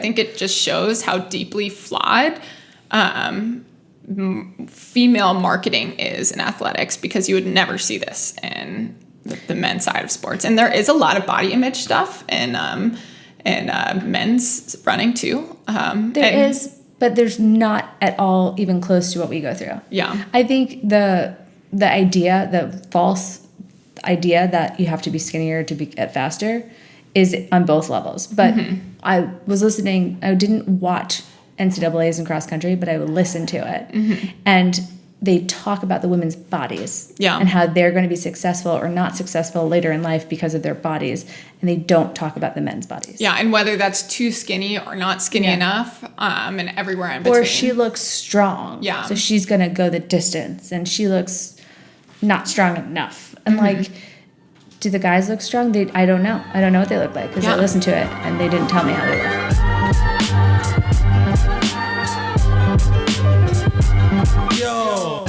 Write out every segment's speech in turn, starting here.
think it just shows how deeply flawed female marketing is in athletics, because you would never see this in the men's side of sports. And there is a lot of body image stuff in men's running too. There is, but there's not at all even close to what we go through. Yeah. I think the false idea that you have to be skinnier to get faster is on both levels. But I was listening, I didn't watch NCAAs and cross country, but I would listen to it. And they talk about the women's bodies and how they're going to be successful or not successful later in life because of their bodies. And they don't talk about the men's bodies. Yeah, and whether that's too skinny or not skinny enough, and everywhere in between. Or she looks strong. Yeah. So she's going to go the distance, and she looks not strong enough. And like, do the guys look strong? I don't know. I don't know what they look like, because I listened to it and they didn't tell me how they look. Yo.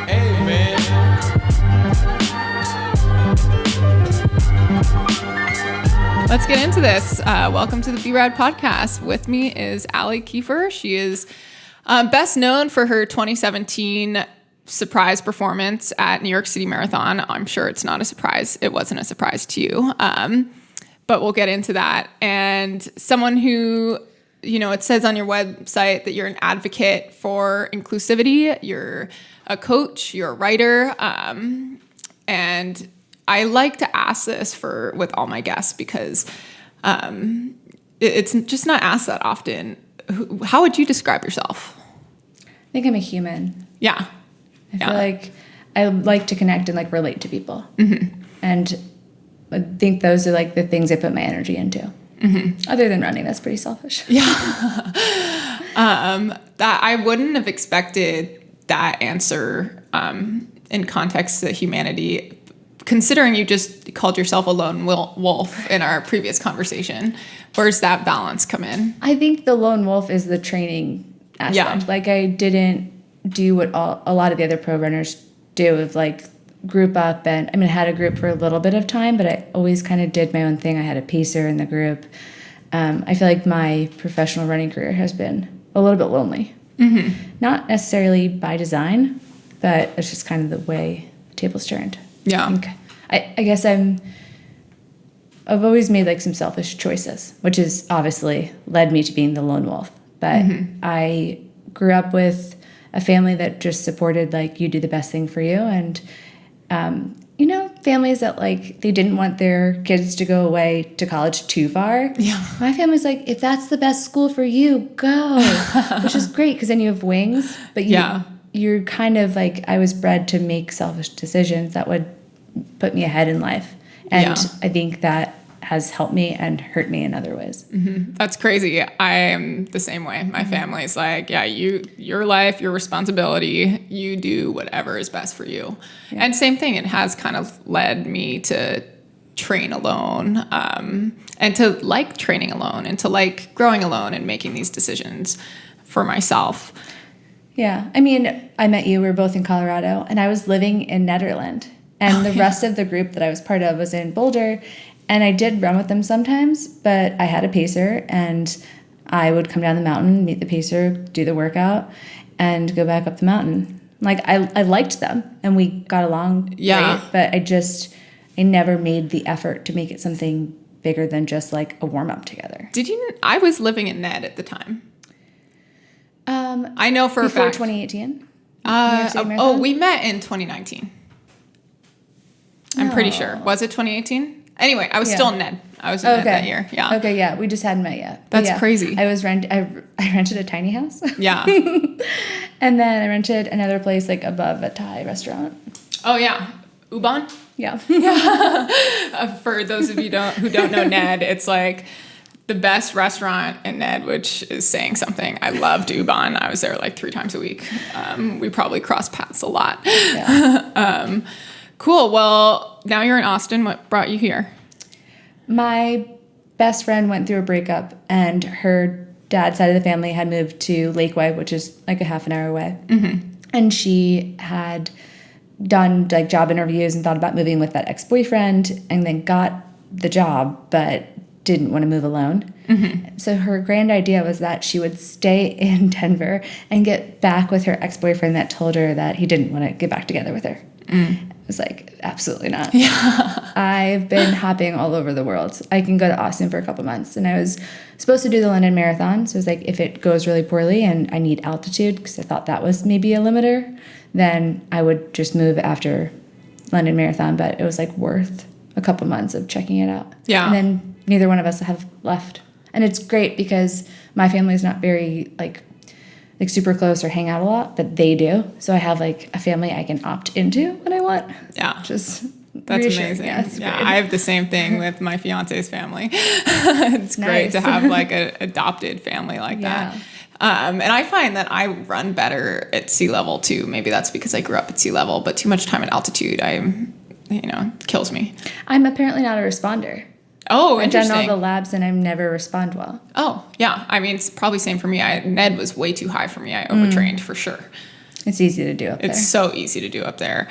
Hey, man. Let's get into this. Welcome to the BeRad Podcast. With me is Allie Kieffer. She is best known for her 2017 surprise performance at New York City Marathon. I'm sure it's not a surprise. It wasn't a surprise to you. But we'll get into that. And someone who, it says on your website that you're an advocate for inclusivity. You're a coach, you're a writer. And I like to ask this with all my guests, because it's just not asked that often. How would you describe yourself? I think I'm a human. Yeah. I feel like I like to connect and like relate to people. And I think those are like the things I put my energy into. Other than running, that's pretty selfish. Yeah. That I wouldn't have expected that answer in context to humanity, considering you just called yourself a lone wolf in our previous conversation. Where's that balance come in? I think the lone wolf is the training aspect. Yeah. Like, I didn't do what a lot of the other pro runners do, of like group up. And I mean, I had a group for a little bit of time, but I always kind of did my own thing. I had a pacer in the group. I feel like my professional running career has been a little bit lonely. Not necessarily by design, but it's just kind of the way the table's turned. Yeah. I guess I've always made like some selfish choices, which has obviously led me to being the lone wolf. But I grew up with a family that just supported, like, you do the best thing for you. And, families that, like, they didn't want their kids to go away to college too far. Yeah. My family's like, if that's the best school for you, go. Which is great, because then you have wings. But you're kind of like, I was bred to make selfish decisions that would put me ahead in life. And I think that has helped me and hurt me in other ways. That's crazy. I am the same way. My family's like, your life, your responsibility, you do whatever is best for you. Yeah. And same thing, it has kind of led me to train alone, and to like training alone, and to like growing alone and making these decisions for myself. Yeah. I mean, I met you, we were both in Colorado, and I was living in Netherlands. And the rest of the group that I was part of was in Boulder. And I did run with them sometimes, but I had a pacer, and I would come down the mountain, meet the pacer, do the workout, and go back up the mountain. Like, I liked them, and we got along great, but I never made the effort to make it something bigger than just like a warm-up together. I was living in Ned at the time. I know for a fact. Before 2018? We met in 2019. I'm pretty sure. Was it 2018? Anyway, I was still in Ned. I was in Ned that year. Yeah. Okay, yeah. We just hadn't met yet. That's crazy. I rented a tiny house. Yeah. And then I rented another place like above a Thai restaurant. Oh, yeah. Ubon? Yeah. For those of you who don't know Ned, it's like the best restaurant in Ned, which is saying something. I loved Ubon. I was there like 3 times a week. We probably crossed paths a lot. Yeah. Cool. Well, now you're in Austin. What brought you here? My best friend went through a breakup, and her dad's side of the family had moved to Lakeway, which is like a half an hour away. And she had done like job interviews and thought about moving with that ex-boyfriend, and then got the job, but didn't want to move alone. So her grand idea was that she would stay in Denver and get back with her ex-boyfriend that told her that he didn't want to get back together with her. I was like, absolutely not. Yeah. I've been hopping all over the world. I can go to Austin for a couple months. And I was supposed to do the London Marathon. So it was like, if it goes really poorly and I need altitude, because I thought that was maybe a limiter, then I would just move after London Marathon. But it was like worth a couple months of checking it out. Yeah. And then neither one of us have left. And it's great because my family is not very like super close or hang out a lot, but they do. So I have like a family I can opt into when I want. Yeah. Just That's reassuring. amazing. Yeah, it's yeah, great. I have the same thing with my fiance's family. It's great Nice. to have like an adopted family like that. And I find that I run better at sea level too. Maybe that's because I grew up at sea level, but too much time at altitude, kills me. I'm apparently not a responder. Oh, I've done interesting. all the labs and I never respond well. Oh, yeah. I mean, it's probably same for me. Ned was way too high for me. I overtrained for sure. It's easy to do up there. It's so easy to do up there.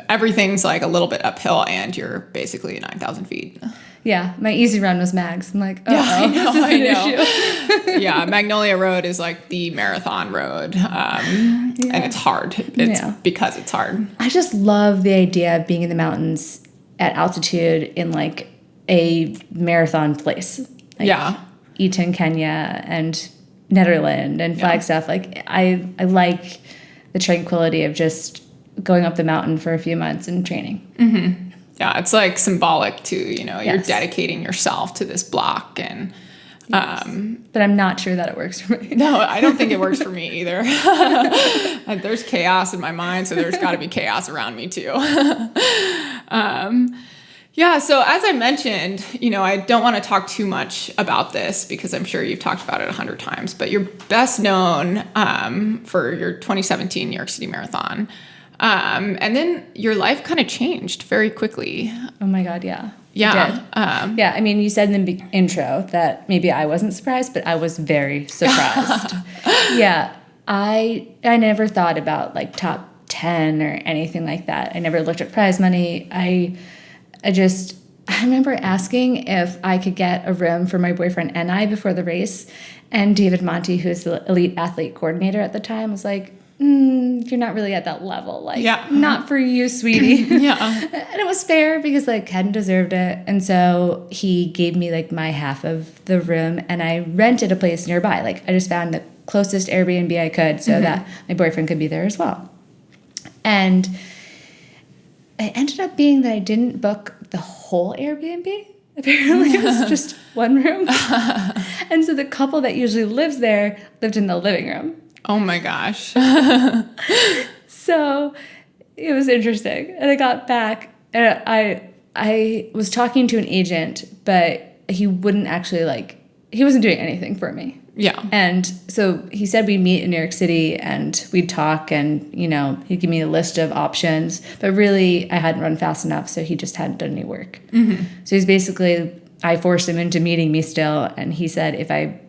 Everything's like a little bit uphill, and you're basically 9,000 feet. Yeah, my easy run was Mags. I'm like, oh, I know. this is an issue. Yeah, Magnolia Road is like the marathon road, and it's hard. It's because it's hard. I just love the idea of being in the mountains at altitude in like a marathon place. Like Eton, Kenya, and Netherlands and Flagstaff. Like I like the tranquility of just going up the mountain for a few months and training. Mm-hmm. Yeah, it's like symbolic too. You're dedicating yourself to this block, and but I'm not sure that it works for me. No, I don't think it works for me either. There's chaos in my mind, so there's got to be chaos around me too. Yeah, so as I mentioned, I don't want to talk too much about this because I'm sure you've talked about it 100 times, but you're best known for your 2017 New York City Marathon. And then your life kind of changed very quickly. Oh my God, yeah. Yeah. I mean, you said in the intro that maybe I wasn't surprised, but I was very surprised. I never thought about like top 10 or anything like that. I never looked at prize money. I remember asking if I could get a room for my boyfriend and I before the race. And David Monty, who's the elite athlete coordinator at the time, was like, you're not really at that level. Like, not for you, sweetie. And it was fair because like hadn't deserved it. And so he gave me like my half of the room and I rented a place nearby. Like I just found the closest Airbnb I could so that my boyfriend could be there as well. And it ended up being that I didn't book the whole Airbnb. Apparently it was just one room. And so the couple that usually lives there lived in the living room. Oh my gosh. So it was interesting. And I got back and I was talking to an agent, but he wouldn't actually he wasn't doing anything for me. Yeah. And so he said we'd meet in New York City and we'd talk and, he'd give me a list of options. But really, I hadn't run fast enough, so he just hadn't done any work. So he's basically, I forced him into meeting me still. And he said if I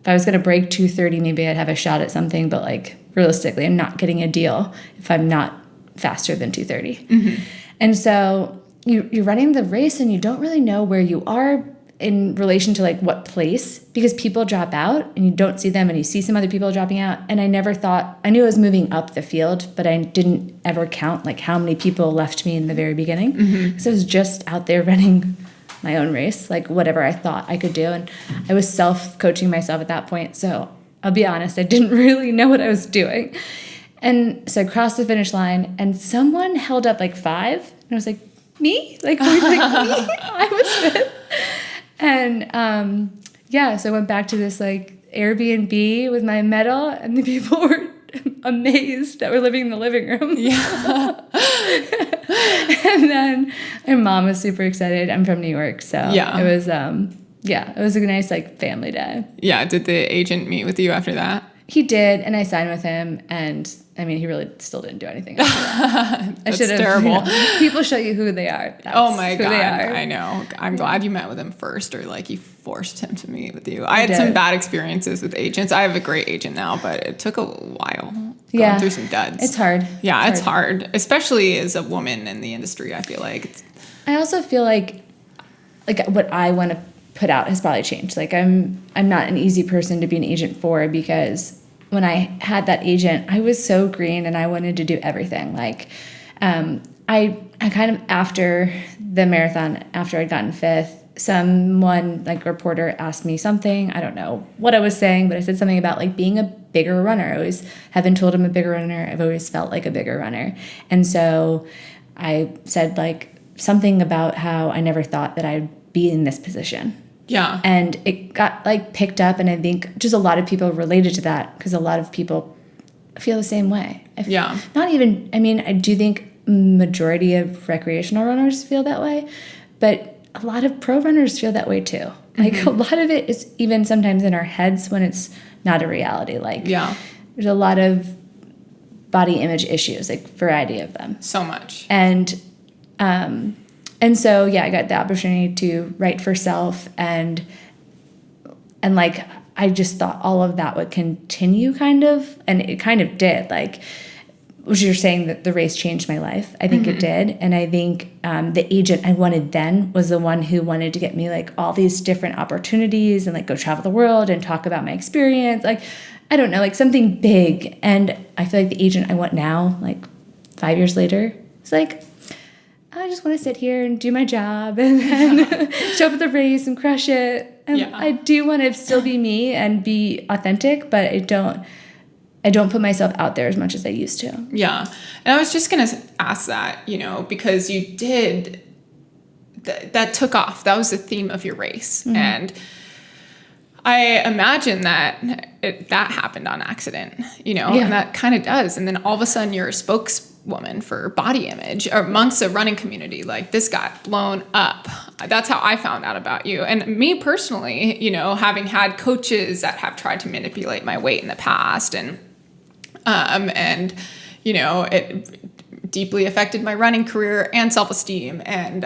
was going to break 2:30, maybe I'd have a shot at something. But realistically, I'm not getting a deal if I'm not faster than 2:30. And so you're running the race and you don't really know where you are in relation to what place, because people drop out and you don't see them and you see some other people dropping out. And I never thought, I knew I was moving up the field, but I didn't ever count how many people left me in the very beginning. So I was just out there running my own race, whatever I thought I could do. And I was self-coaching myself at that point. So I'll be honest, I didn't really know what I was doing. And so I crossed the finish line and someone held up 5. And I was like, me? Me? I was 5th. And so I went back to this Airbnb with my medal, and the people were amazed that we're living in the living room. Yeah. And then my mom was super excited. I'm from New York, so it was it was a nice family day. Yeah. Did the agent meet with you after that? He did, and I signed with him, and I mean, he really still didn't do anything after that. That's terrible. People show you who they are. That's oh my who God. they are. I know. I'm glad you met with him first, or like you forced him to meet with you. I had some bad experiences with agents. I have a great agent now, but it took a while going through some duds. It's hard. Yeah, it's hard, especially as a woman in the industry. I feel like I also feel like what I want to put out has probably changed. Like I'm not an easy person to be an agent for, because when I had that agent, I was so green and I wanted to do everything. Like I kind of, after the marathon, after I'd gotten fifth, someone, like a reporter, asked me something. I don't know what I was saying, but I said something about like being a bigger runner. I always have been told I'm a bigger runner. I've always felt like a bigger runner. And so I said like something about how I never thought that I'd be in this position. Yeah. And it got like picked up, and I think just a lot of people related to that, because a lot of people feel the same way. Not even, I mean, I do think majority of recreational runners feel that way, but a lot of pro runners feel that way too. Like a lot of it is even sometimes in our heads when it's not a reality. Like there's a lot of body image issues, like variety of them. So much. And so, yeah, I got the opportunity to write for Self, and like, I just thought all of that would continue kind of, and it kind of did. Like, which you're saying that the race changed my life. I think it did. And I think the agent I wanted then was the one who wanted to get me like all these different opportunities and like go travel the world and talk about my experience. Like, I don't know, like something big. And I feel like the agent I want now, like 5 years later, it's like, I just want to sit here and do my job and then show up at the race and crush it. And I do want to still be me and be authentic, but I don't put myself out there as much as I used to. Yeah. And I was just going to ask that, because you did, that took off. That was the theme of your race. Mm-hmm. And I imagine that that happened on accident, and that kind of does. And then all of a sudden you're a spokeswoman for body image amongst a running community. Like, this got blown up. That's how I found out about you. And me personally, having had coaches that have tried to manipulate my weight in the past, and it deeply affected my running career and self-esteem. And,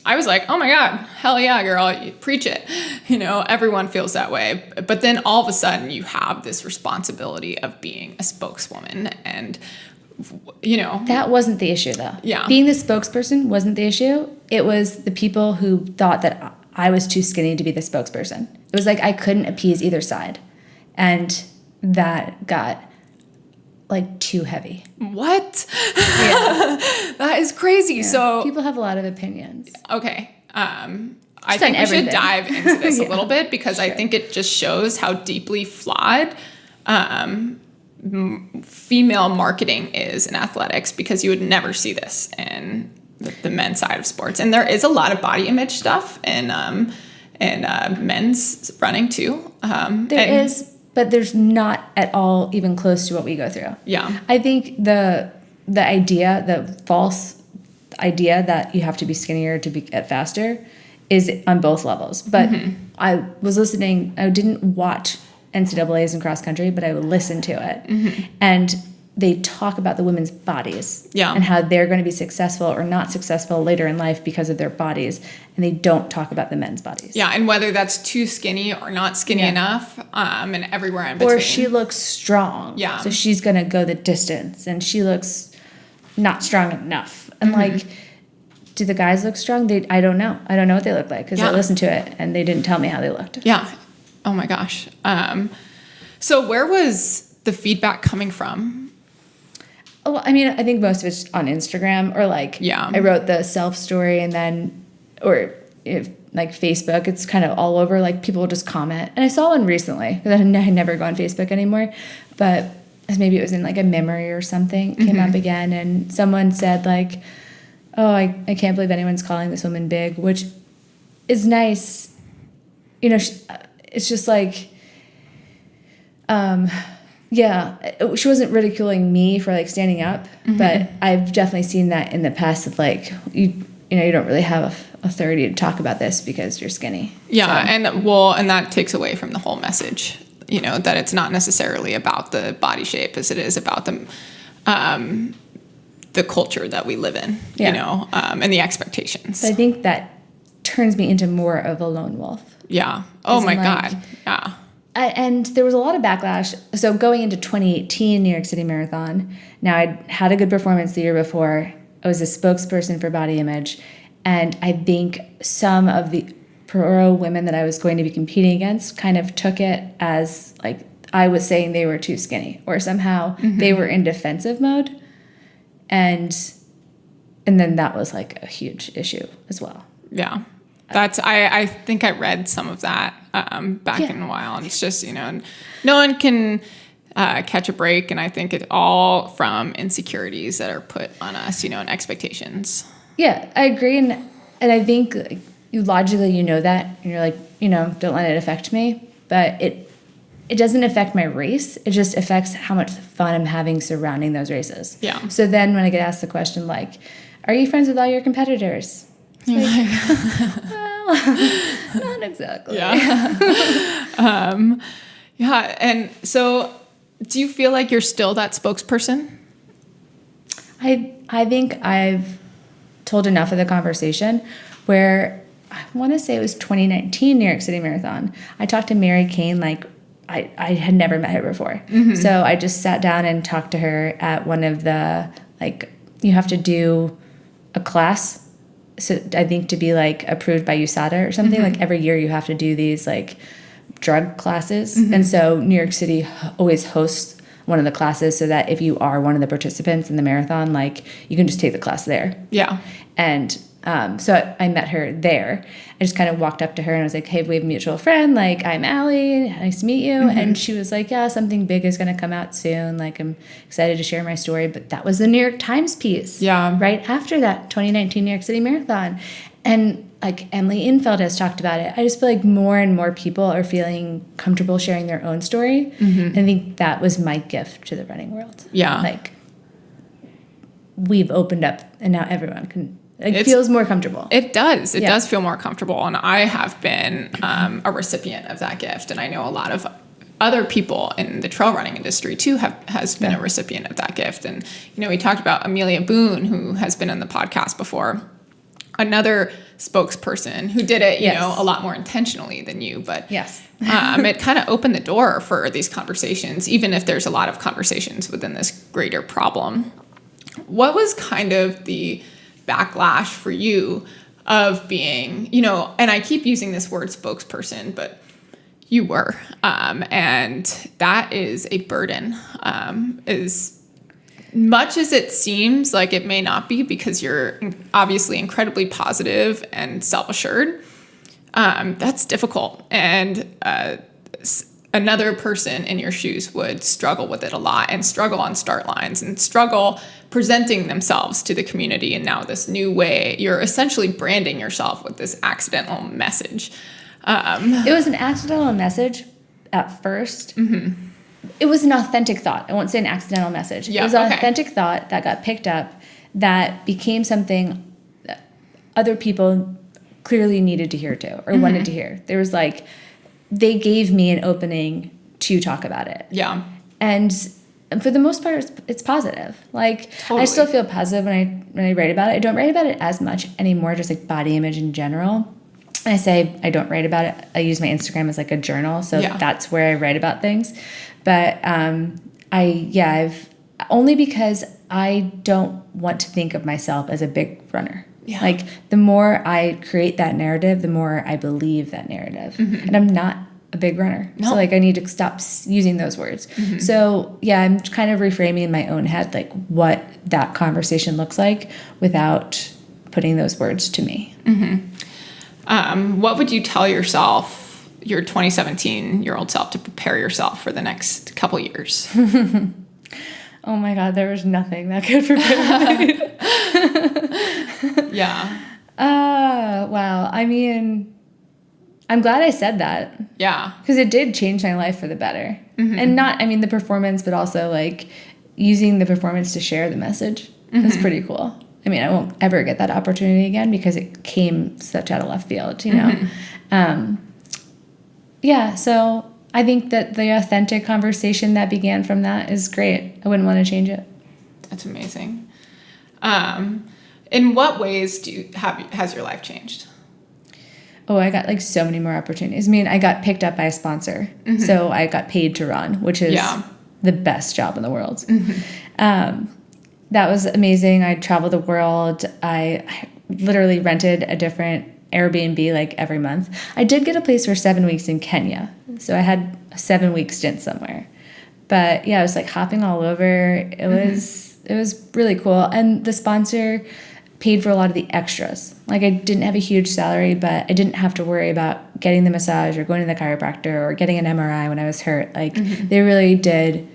I was like, oh my God, hell yeah, girl, you preach it. Everyone feels that way. But then all of a sudden you have this responsibility of being a spokeswoman, and, That wasn't the issue though. Yeah. Being the spokesperson wasn't the issue. It was the people who thought that I was too skinny to be the spokesperson. It was like I couldn't appease either side. And that got like too heavy. What? Yeah. That is crazy. Yeah. So people have a lot of opinions. Okay. I think we should dive into this a little bit, because I think it just shows how deeply flawed female marketing is in athletics, because you would never see this in the men's side of sports. And there is a lot of body image stuff in men's running too. There is. But there's not at all even close to what we go through. Yeah. I think the false idea that you have to be skinnier to get faster is on both levels. But I was listening, I didn't watch NCAAs and cross country, but I would listen to it. Mm-hmm. And they talk about the women's bodies and how they're going to be successful or not successful later in life because of their bodies. And they don't talk about the men's bodies. Yeah, and whether that's too skinny or not skinny enough, and everywhere in between. Or she looks strong. Yeah. So she's going to go the distance, and she looks not strong enough. And like, do the guys look strong? I don't know. I don't know what they look like, because I listened to it and they didn't tell me how they looked. Yeah. Oh my gosh. So where was the feedback coming from? Well, I mean, I think most of it's on Instagram, or like, I wrote the Self story, and then, or if like Facebook, it's kind of all over. Like, people will just comment. And I saw one recently, because I never go on Facebook anymore, but maybe it was in like a memory or something. It came up again, and someone said like, oh, I can't believe anyone's calling this woman big, which is nice. It's just like, she wasn't ridiculing me for like standing up, but I've definitely seen that in the past of like, you don't really have authority to talk about this because you're skinny. Yeah. So. And that takes away from the whole message. you know, that it's not necessarily about the body shape as it is about the culture that we live in, you know, and the expectations. But I think that turns me into more of a lone wolf. Yeah. Oh my God. Yeah. And there was a lot of backlash. So going into 2018 New York City Marathon, now I'd had a good performance the year before. I was a spokesperson for body image. And I think some of the pro women that I was going to be competing against kind of took it as like I was saying they were too skinny, or somehow they were in defensive mode. And then that was like a huge issue as well. Yeah. I think I read some of that back in a while. And it's just, you know, no one can catch a break. And I think it's all from insecurities that are put on us, you know, and expectations. Yeah, I agree. And I think like, you logically, you know that. And you're like, you know, don't let it affect me. But it doesn't affect my race. It just affects how much fun I'm having surrounding those races. Yeah. So then when I get asked the question like, are you friends with all your competitors? Like, well, not exactly. Yeah. Yeah. And so do you feel like you're still that spokesperson? I think I've told enough of the conversation where I want to say it was 2019 New York City Marathon. I talked to Mary Kane like I had never met her before. So I just sat down and talked to her at one of the, like, you have to do a class. So I think to be like approved by USADA or something, like every year you have to do these like drug classes. And so New York City always hosts one of the classes so that if you are one of the participants in the marathon, like you can just take the class there. Yeah. And so I met her there. I just kind of walked up to her and I was like, hey, we have a mutual friend. Like, I'm Allie. Nice to meet you. And she was like, yeah, something big is going to come out soon. Like, I'm excited to share my story. But that was the New York Times piece. Yeah. Right after that 2019 New York City Marathon. And like Emily Infeld has talked about it. I just feel like more and more people are feeling comfortable sharing their own story. And I think that was my gift to the running world. Yeah. Like, we've opened up and now everyone can... It feels more comfortable. It does. It does feel more comfortable. And I have been a recipient of that gift. And I know a lot of other people in the trail running industry, too, has been a recipient of that gift. And, you know, we talked about Amelia Boone, who has been on the podcast before. Another spokesperson who did it, you know, a lot more intentionally than you. But it kind of opened the door for these conversations, even if there's a lot of conversations within this greater problem. What was kind of the backlash for you of being, you know, and I keep using this word spokesperson, but you were, and that is a burden, as much as it seems like it may not be because you're obviously incredibly positive and self-assured. That's difficult. And, another person in your shoes would struggle with it a lot and struggle on start lines and struggle presenting themselves to the community. And now this new way, you're essentially branding yourself with this accidental message. It was an accidental message at first. It was an authentic thought. I won't say an accidental message. It was an authentic thought that got picked up that became something that other people clearly needed to hear too, or wanted to hear. There was like, they gave me an opening to talk about it. Yeah. And for the most part, it's positive. Like, I still feel positive when I write about it. I don't write about it as much anymore, just like body image in general. And I say I don't write about it. I use my Instagram as like a journal. So that's where I write about things. But I've only because I don't want to think of myself as a big runner. Yeah. Like, the more I create that narrative, the more I believe that narrative. And I'm not a big runner. No. So, like, I need to stop using those words. So, yeah, I'm kind of reframing in my own head, like, what that conversation looks like without putting those words to me. What would you tell yourself, your 2017-year-old self, to prepare yourself for the next couple years? Oh my God, there was nothing that could prepare me. Wow. I mean, I'm glad I said that. Yeah. Because it did change my life for the better. And not, I mean, the performance, but also like using the performance to share the message. That's pretty cool. I mean, I won't ever get that opportunity again because it came such out of left field, you know? So I think that the authentic conversation that began from that is great. I wouldn't want to change it. That's amazing. In what ways has your life changed? Oh, I got like so many more opportunities. I mean, I got picked up by a sponsor. Mm-hmm. So I got paid to run, which is the best job in the world. Mm-hmm. That was amazing. I traveled the world. I literally rented a different Airbnb like every month. I did get a place for 7 weeks in Kenya. So I had a 7-week stint somewhere. But yeah, I was like hopping all over. It was really cool. And the sponsor paid for a lot of the extras. Like, I didn't have a huge salary, but I didn't have to worry about getting the massage or going to the chiropractor or getting an MRI when I was hurt. Like, they really did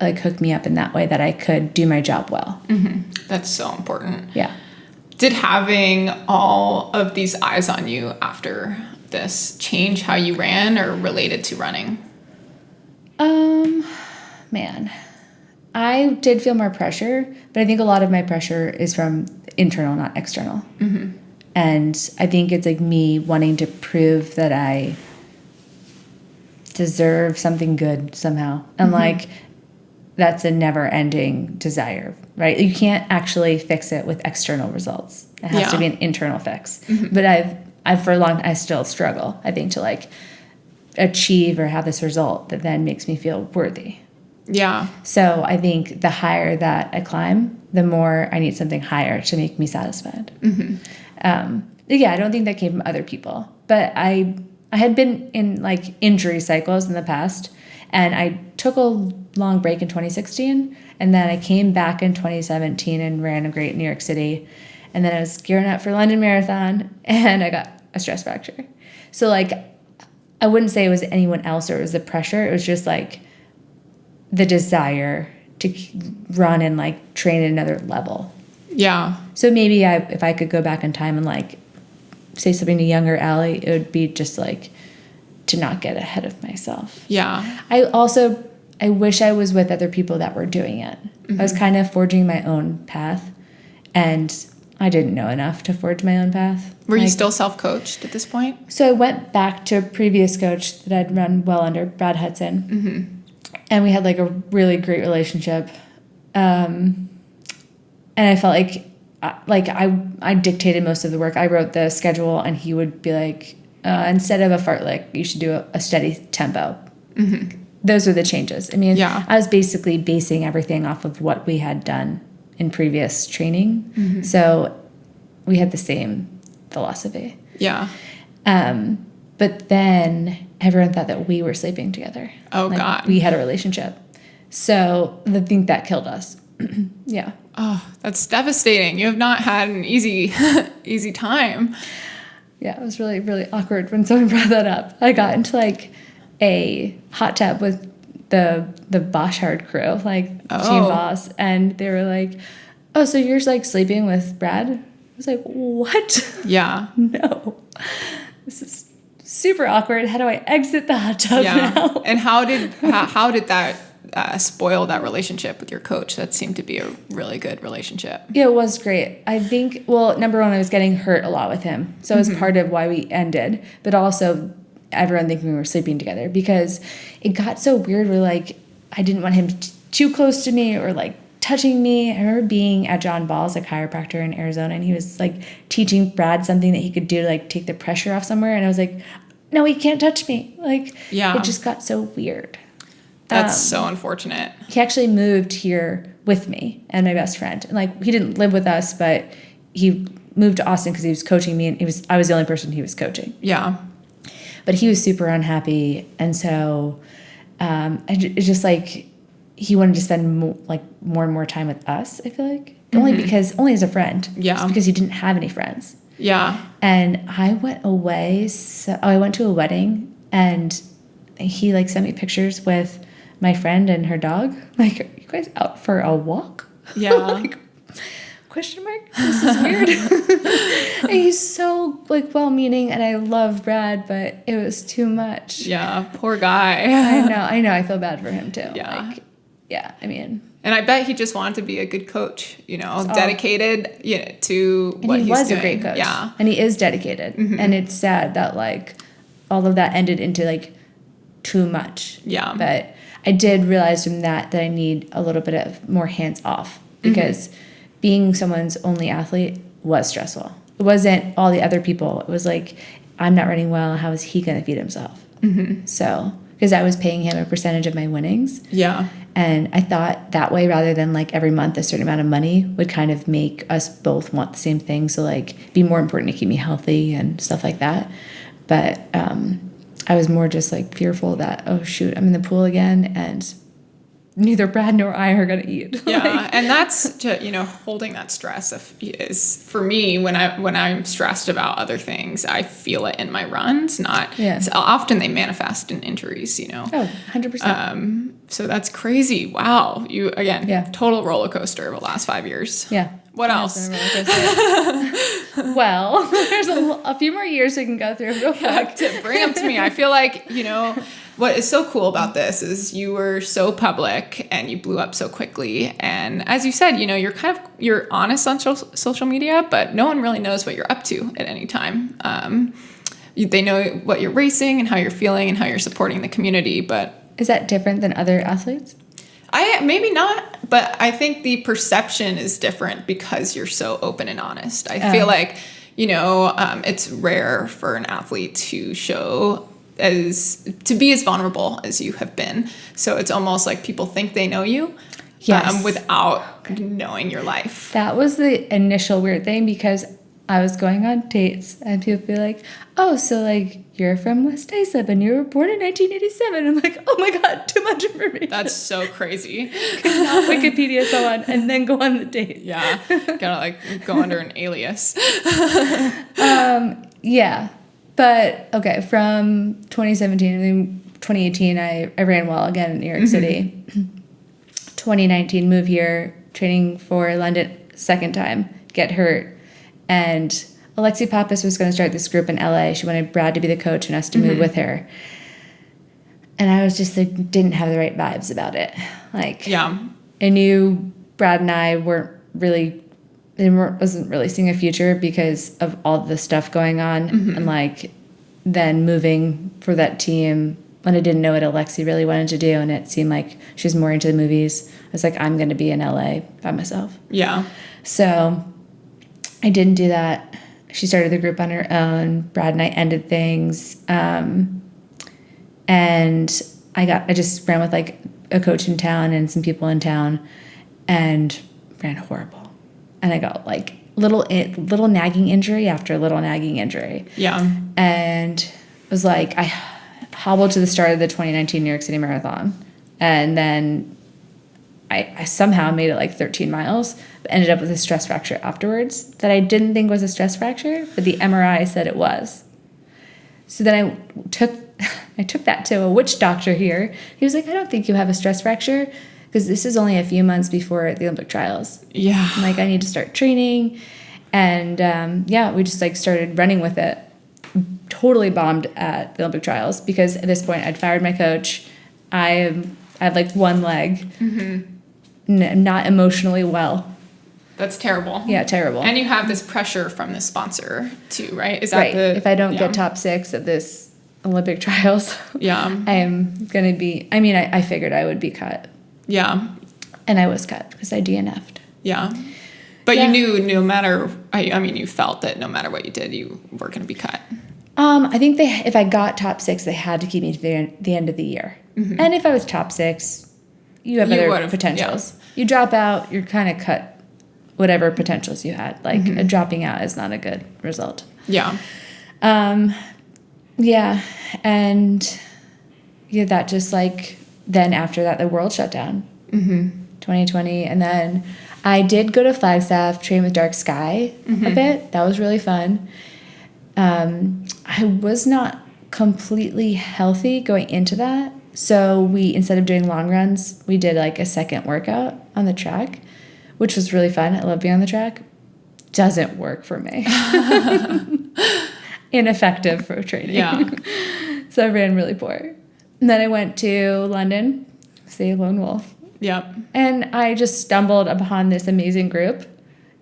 like hook me up in that way that I could do my job well. Mm-hmm. That's so important. Yeah. Did having all of these eyes on you after this change how you ran or related to running? Man, I did feel more pressure, but I think a lot of my pressure is from internal, not external. Mm-hmm. And I think it's like me wanting to prove that I deserve something good somehow. And like, that's a never-ending desire, right? You can't actually fix it with external results. It has to be an internal fix. Mm-hmm. But I've for a long time, I still struggle, I think, to like achieve or have this result that then makes me feel worthy. Yeah. So I think the higher that I climb, the more I need something higher to make me satisfied. Mm-hmm. I don't think that came from other people, but I had been in like injury cycles in the past, and I took a long break in 2016, and then I came back in 2017 and ran a great New York City, and then I was gearing up for London Marathon, and I got a stress fracture. So like, I wouldn't say it was anyone else or it was the pressure. It was just like the desire to run and like train at another level. Yeah. So maybe if I could go back in time and like say something to younger Allie, it would be just like to not get ahead of myself. Yeah. I wish I was with other people that were doing it. Mm-hmm. I was kind of forging my own path, and I didn't know enough to forge my own path. Were you still self-coached at this point? So I went back to a previous coach that I'd run well under, Brad Hudson. Mm-hmm. And we had like a really great relationship. And I felt like I dictated most of the work. I wrote the schedule, and he would be like, instead of a fartlek, you should do a steady tempo. Mm-hmm. Those are the changes. I mean, I was basically basing everything off of what we had done in previous training. Mm-hmm. So we had the same philosophy. Yeah. But then everyone thought that we were sleeping together. Oh, like, God. We had a relationship. So I think that killed us. Yeah. Oh, that's devastating. You have not had an easy time. Yeah, it was really, really awkward when someone brought that up. I got into like a hot tub with the Bosch Hard crew, like Team Boss, and they were like, "Oh, so you're like sleeping with Brad?" I was like, "What?" Yeah. No. This is super awkward. How do I exit the hot tub now? And how did that spoil that relationship with your coach? That seemed to be a really good relationship. Yeah, it was great. I think, well, number one, I was getting hurt a lot with him. So it was part of why we ended. But also everyone thinking we were sleeping together, because it got so weird where like I didn't want him too close to me or like touching me. I remember being at John Ball's, a chiropractor in Arizona, and he was like teaching Brad something that he could do to like take the pressure off somewhere. And I was like, no, he can't touch me. Like, it just got so weird. That's so unfortunate. He actually moved here with me and my best friend. And like, he didn't live with us, but he moved to Austin because he was coaching me, and I was the only person he was coaching. Yeah. But he was super unhappy. And so it's just like he wanted to spend more and more time with us, I feel like. Only as a friend. Yeah. Just because he didn't have any friends. Yeah. And I went away. I went to a wedding, and he like sent me pictures with my friend and her dog. Like, are you guys out for a walk? Yeah. Like, question mark? This is weird. And he's so like well-meaning, and I love Brad, but it was too much. Yeah, poor guy. I know. I feel bad for him too. Yeah. Like, yeah, I mean. And I bet he just wanted to be a good coach, dedicated, to what he's doing. He was a great coach. Yeah. And he is dedicated. Mm-hmm. And it's sad that like all of that ended into like too much. Yeah. But I did realize from that I need a little bit of more hands off, because being someone's only athlete was stressful. It wasn't all the other people. It was like, I'm not running well. How is he going to feed himself? So, because I was paying him a percentage of my winnings. Yeah. And I thought that way, rather than like every month a certain amount of money, would kind of make us both want the same thing. So like be more important to keep me healthy and stuff like that. But I was more just like fearful that, oh shoot, I'm in the pool again and neither Brad nor I are going to eat. Yeah. And that's, holding that stress is for me, when I'm stressed about other things, I feel it in my runs, so often they manifest in injuries, Oh, 100%. So that's crazy. Wow. You, again, total roller coaster of the last 5 years. Yeah. What else? Well, there's a few more years we can go through real quick. To bring them to me. I feel like, what is so cool about this is you were so public and you blew up so quickly. And as you said, you're honest on social media, but no one really knows what you're up to at any time. They know what you're racing and how you're feeling and how you're supporting the community, but... Is that different than other athletes? Maybe not, but I think the perception is different because you're so open and honest. I feel like, it's rare for an athlete to be as vulnerable as you have been. So it's almost like people think they know you without knowing your life. That was the initial weird thing, because I was going on dates and people would be like, oh, so like you're from West Islip and you were born in 1987. I'm like, oh my God, too much information. That's so crazy. Not Wikipedia someone and then go on the date. Yeah. Gotta like go under an alias. Yeah. But okay, from 2017 and then 2018, I ran well again in New York City. 2019, move here, training for London, second time, get hurt. And Alexi Pappas was going to start this group in LA. She wanted Brad to be the coach and us to move with her. And I was just like, didn't have the right vibes about it. Like, I knew Brad and I wasn't really seeing a future because of all the stuff going on. And like, then moving for that team when I didn't know what Alexi really wanted to do. And it seemed like she was more into the movies. I was like, I'm going to be in LA by myself. Yeah. So I didn't do that. She started the group on her own. Brad and I ended things. And I just ran with like a coach in town and some people in town and ran horrible. And I got like little nagging injury after little nagging injury. Yeah. And it was like I hobbled to the start of the 2019 New York City Marathon. And then I somehow made it like 13 miles, but ended up with a stress fracture afterwards that I didn't think was a stress fracture, but the MRI said it was. So then I took that to a witch doctor here. He was like, I don't think you have a stress fracture because this is only a few months before the Olympic trials. Yeah. I'm like, I need to start training. And we just like started running with it. Totally bombed at the Olympic trials because at this point I'd fired my coach. I had like one leg. Not emotionally well. That's terrible. Yeah, terrible. And you have this pressure from the sponsor too, right? Is that right? If I don't get top 6 at this Olympic trials, I am going to be. I mean, I figured I would be cut. Yeah, and I was cut because I DNF'd. Yeah, but you knew no matter. I mean, you felt that no matter what you did, you were going to be cut. I think if I got top 6, they had to keep me to the end of the year. And if I was top 6. You have other potentials. Yeah. You drop out, you're kind of cut whatever potentials you had. Like dropping out is not a good result. Yeah. And that just like, then after that, the world shut down. 2020. And then I did go to Flagstaff, train with Dark Sky a bit. That was really fun. I was not completely healthy going into that. So we, instead of doing long runs, we did like a second workout on the track, which was really fun. I love being on the track. Doesn't work for me. Ineffective for training. Yeah. So I ran really poor. And then I went to London, see Lone Wolf. Yep. And I just stumbled upon this amazing group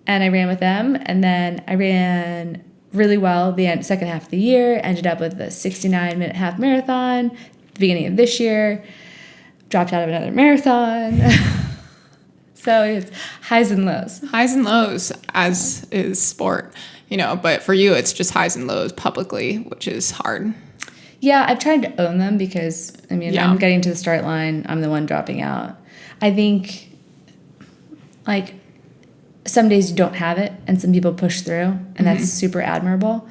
and I ran with them. And then I ran really well the second half of the year, ended up with a 69-minute half marathon, the beginning of this year, dropped out of another marathon. So it's highs and lows. Highs and lows, as is sport, but for you, it's just highs and lows publicly, which is hard. Yeah, I've tried to own them because, I'm getting to the start line. I'm the one dropping out. I think, some days you don't have it, and some people push through, and that's super admirable.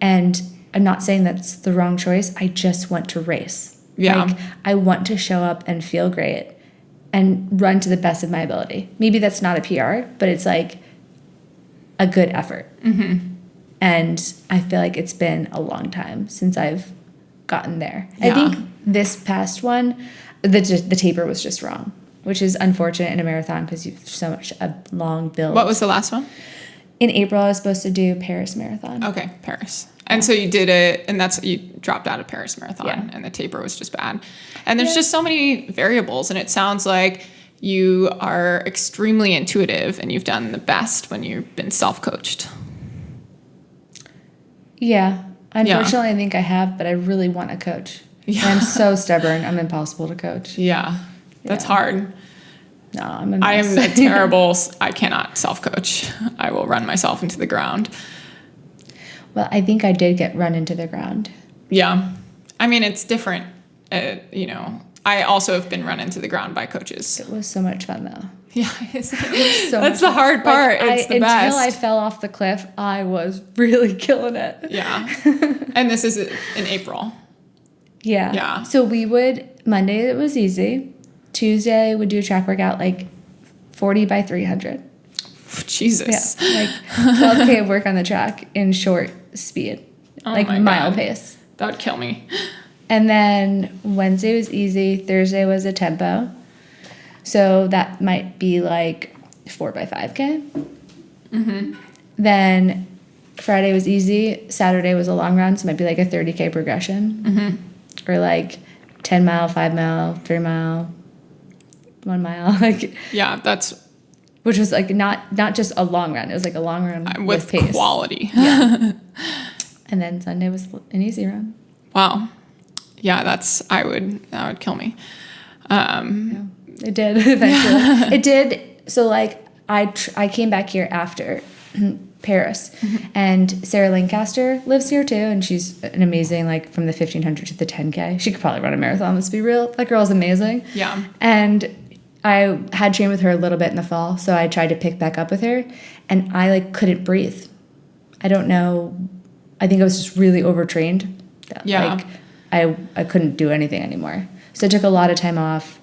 And I'm not saying that's the wrong choice. I just want to race. Yeah. I want to show up and feel great and run to the best of my ability. Maybe that's not a PR, but it's a good effort. Mm-hmm. And I feel like it's been a long time since I've gotten there. Yeah. I think this past one, the taper was just wrong, which is unfortunate in a marathon because you've so much a long build. What was the last one? In April, I was supposed to do Paris Marathon. Okay, Paris. And so you did it, and you dropped out of Paris Marathon, and the taper was just bad. And there's just so many variables, and it sounds like you are extremely intuitive, and you've done the best when you've been self-coached. Yeah. Unfortunately, I think I have, but I really want a coach. Yeah. And I'm so stubborn. I'm impossible to coach. Yeah. That's hard. No, I'm a mess. I am terrible. I cannot self-coach. I will run myself into the ground. Well, I think I did get run into the ground. Yeah. I mean, it's different. I also have been run into the ground by coaches. It was so much fun, though. Yeah. That's the hard part. It's the best. Until I fell off the cliff, I was really killing it. Yeah. And this is in April. Yeah. Yeah. So Monday it was easy. Tuesday would do a track workout 40 by 300. Jesus. Yeah. 12K of work on the track in short speed. Mile pace. That would kill me. And then Wednesday was easy. Thursday was a tempo. So that might be 4 by 5K. Mm-hmm. Then Friday was easy. Saturday was a long run, so it might be a 30K progression. Mm-hmm. Or 10 mile, 5 mile, 3 mile, 1 mile. Yeah, which was not just a long run. It was a long run with pace. Quality. Yeah. And then Sunday was an easy run. Wow. Yeah, that would kill me. It did eventually. It did. So I came back here after Paris, and Sarah Lancaster lives here too, and she's an amazing from the 1500 to the 10K. She could probably run a marathon. Let's be real. That girl's amazing. Yeah. And I had trained with her a little bit in the fall, so I tried to pick back up with her, and I couldn't breathe. I don't know. I think I was just really overtrained. Yeah. I couldn't do anything anymore. So I took a lot of time off.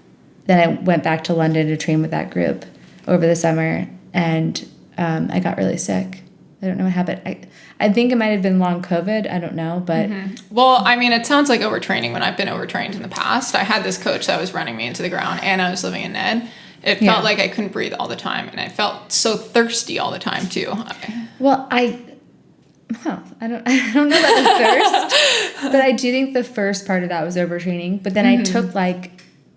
Then I went back to London to train with that group over the summer, and I got really sick. I don't know what happened. I think it might have been long COVID. I don't know, but... Mm-hmm. Well, I mean, it sounds like overtraining when I've been overtrained in the past. I had this coach that was running me into the ground, and I was living in Ned. It felt like I couldn't breathe all the time, and I felt so thirsty all the time, too. Well, I don't know about the thirst, but I do think the first part of that was overtraining. But then I took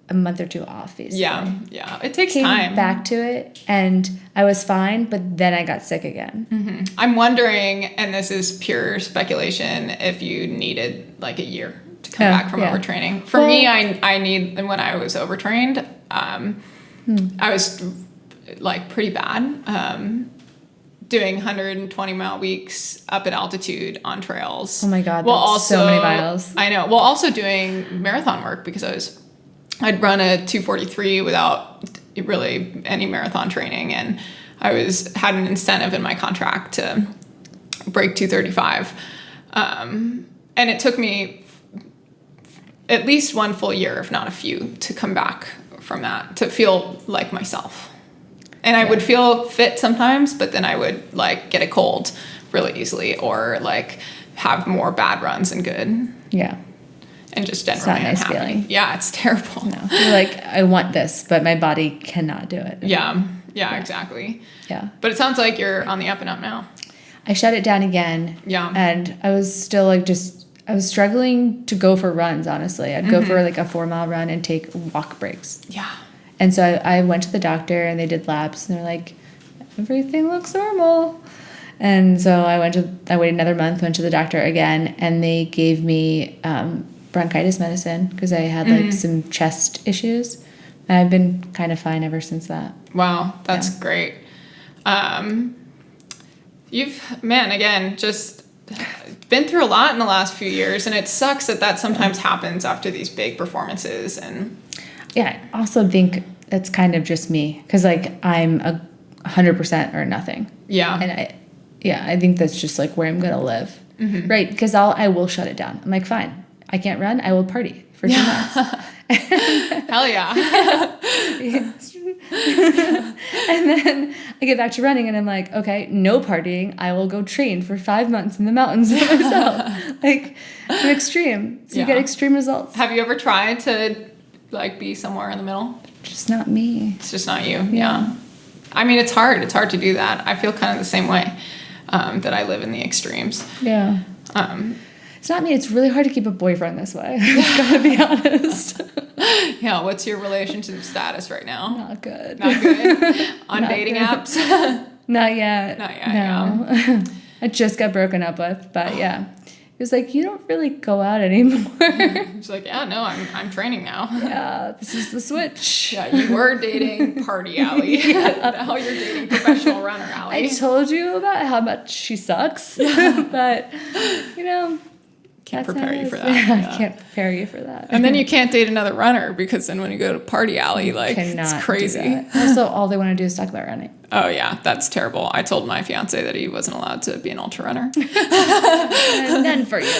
a month or two off, basically. Yeah. It takes Came time. back to it, and I was fine, but then I got sick again. Mm-hmm. I'm wondering, and this is pure speculation, if you needed a year to come back from overtraining. For me, I need, when I was overtrained, I was pretty bad. Doing 120-mile weeks up at altitude on trails. Oh my God, that's so many miles. I know. Well, also doing marathon work because I'd run a 2:43 without really any marathon training, and I had an incentive in my contract to break 2:35. And it took me at least one full year, if not a few, to come back from that, to feel like myself. And I would feel fit sometimes, but then I would get a cold really easily, or have more bad runs than good. Yeah. And just generally nice unhappy. Feeling. Yeah, it's terrible. No. You're I want this, but my body cannot do it. Yeah, exactly. Yeah. But it sounds like you're on the up and up now. I shut it down again. Yeah. And I was still I was struggling to go for runs, honestly. I'd go for a 4-mile run and take walk breaks. Yeah. And so I went to the doctor, and they did labs, and they're like, everything looks normal. And so I waited another month, went to the doctor again, and they gave me bronchitis medicine because I had like some chest issues. And I've been kind of fine ever since that. Wow, that's great. Again, just been through a lot in the last few years, and it sucks that sometimes happens after these big performances. And yeah, I also think that's kind of just me because like I'm 100% or nothing. Yeah. And I think that's just like where I'm going to live. Mm-hmm. Right. Because I will shut it down. I'm like, fine, I can't run. I will party for 2 months. Hell yeah. And then I get back to running and I'm like, okay, no partying. I will go train for 5 months in the mountains by myself. Like, I'm extreme. So you get extreme results. Have you ever tried to like be somewhere in the middle? Just not me. It's just not you. Yeah. I mean, it's hard. It's hard to do that. I feel kind of the same way, that I live in the extremes. Yeah. It's not me. It's really hard to keep a boyfriend this way. I've got to be honest. Yeah. What's your relationship status right now? Not good. Not good? On not dating good. Apps? Not yet. Not yet, no. Yeah. I just got broken up with, but yeah. He was like, you don't really go out anymore. She's like, yeah, no, I'm training now. Yeah, this is the switch. Yeah, you were dating party Allie. Yeah. Now you're dating professional runner Allie. I told you about how much she sucks. But, can't prepare you for that. Yeah, I can't prepare you for that. And then you can't date another runner because then when you go to party Allie, like, it's crazy. Also, all they want to do is talk about running. Oh, yeah, that's terrible. I told my fiance that he wasn't allowed to be an ultra runner. None for you.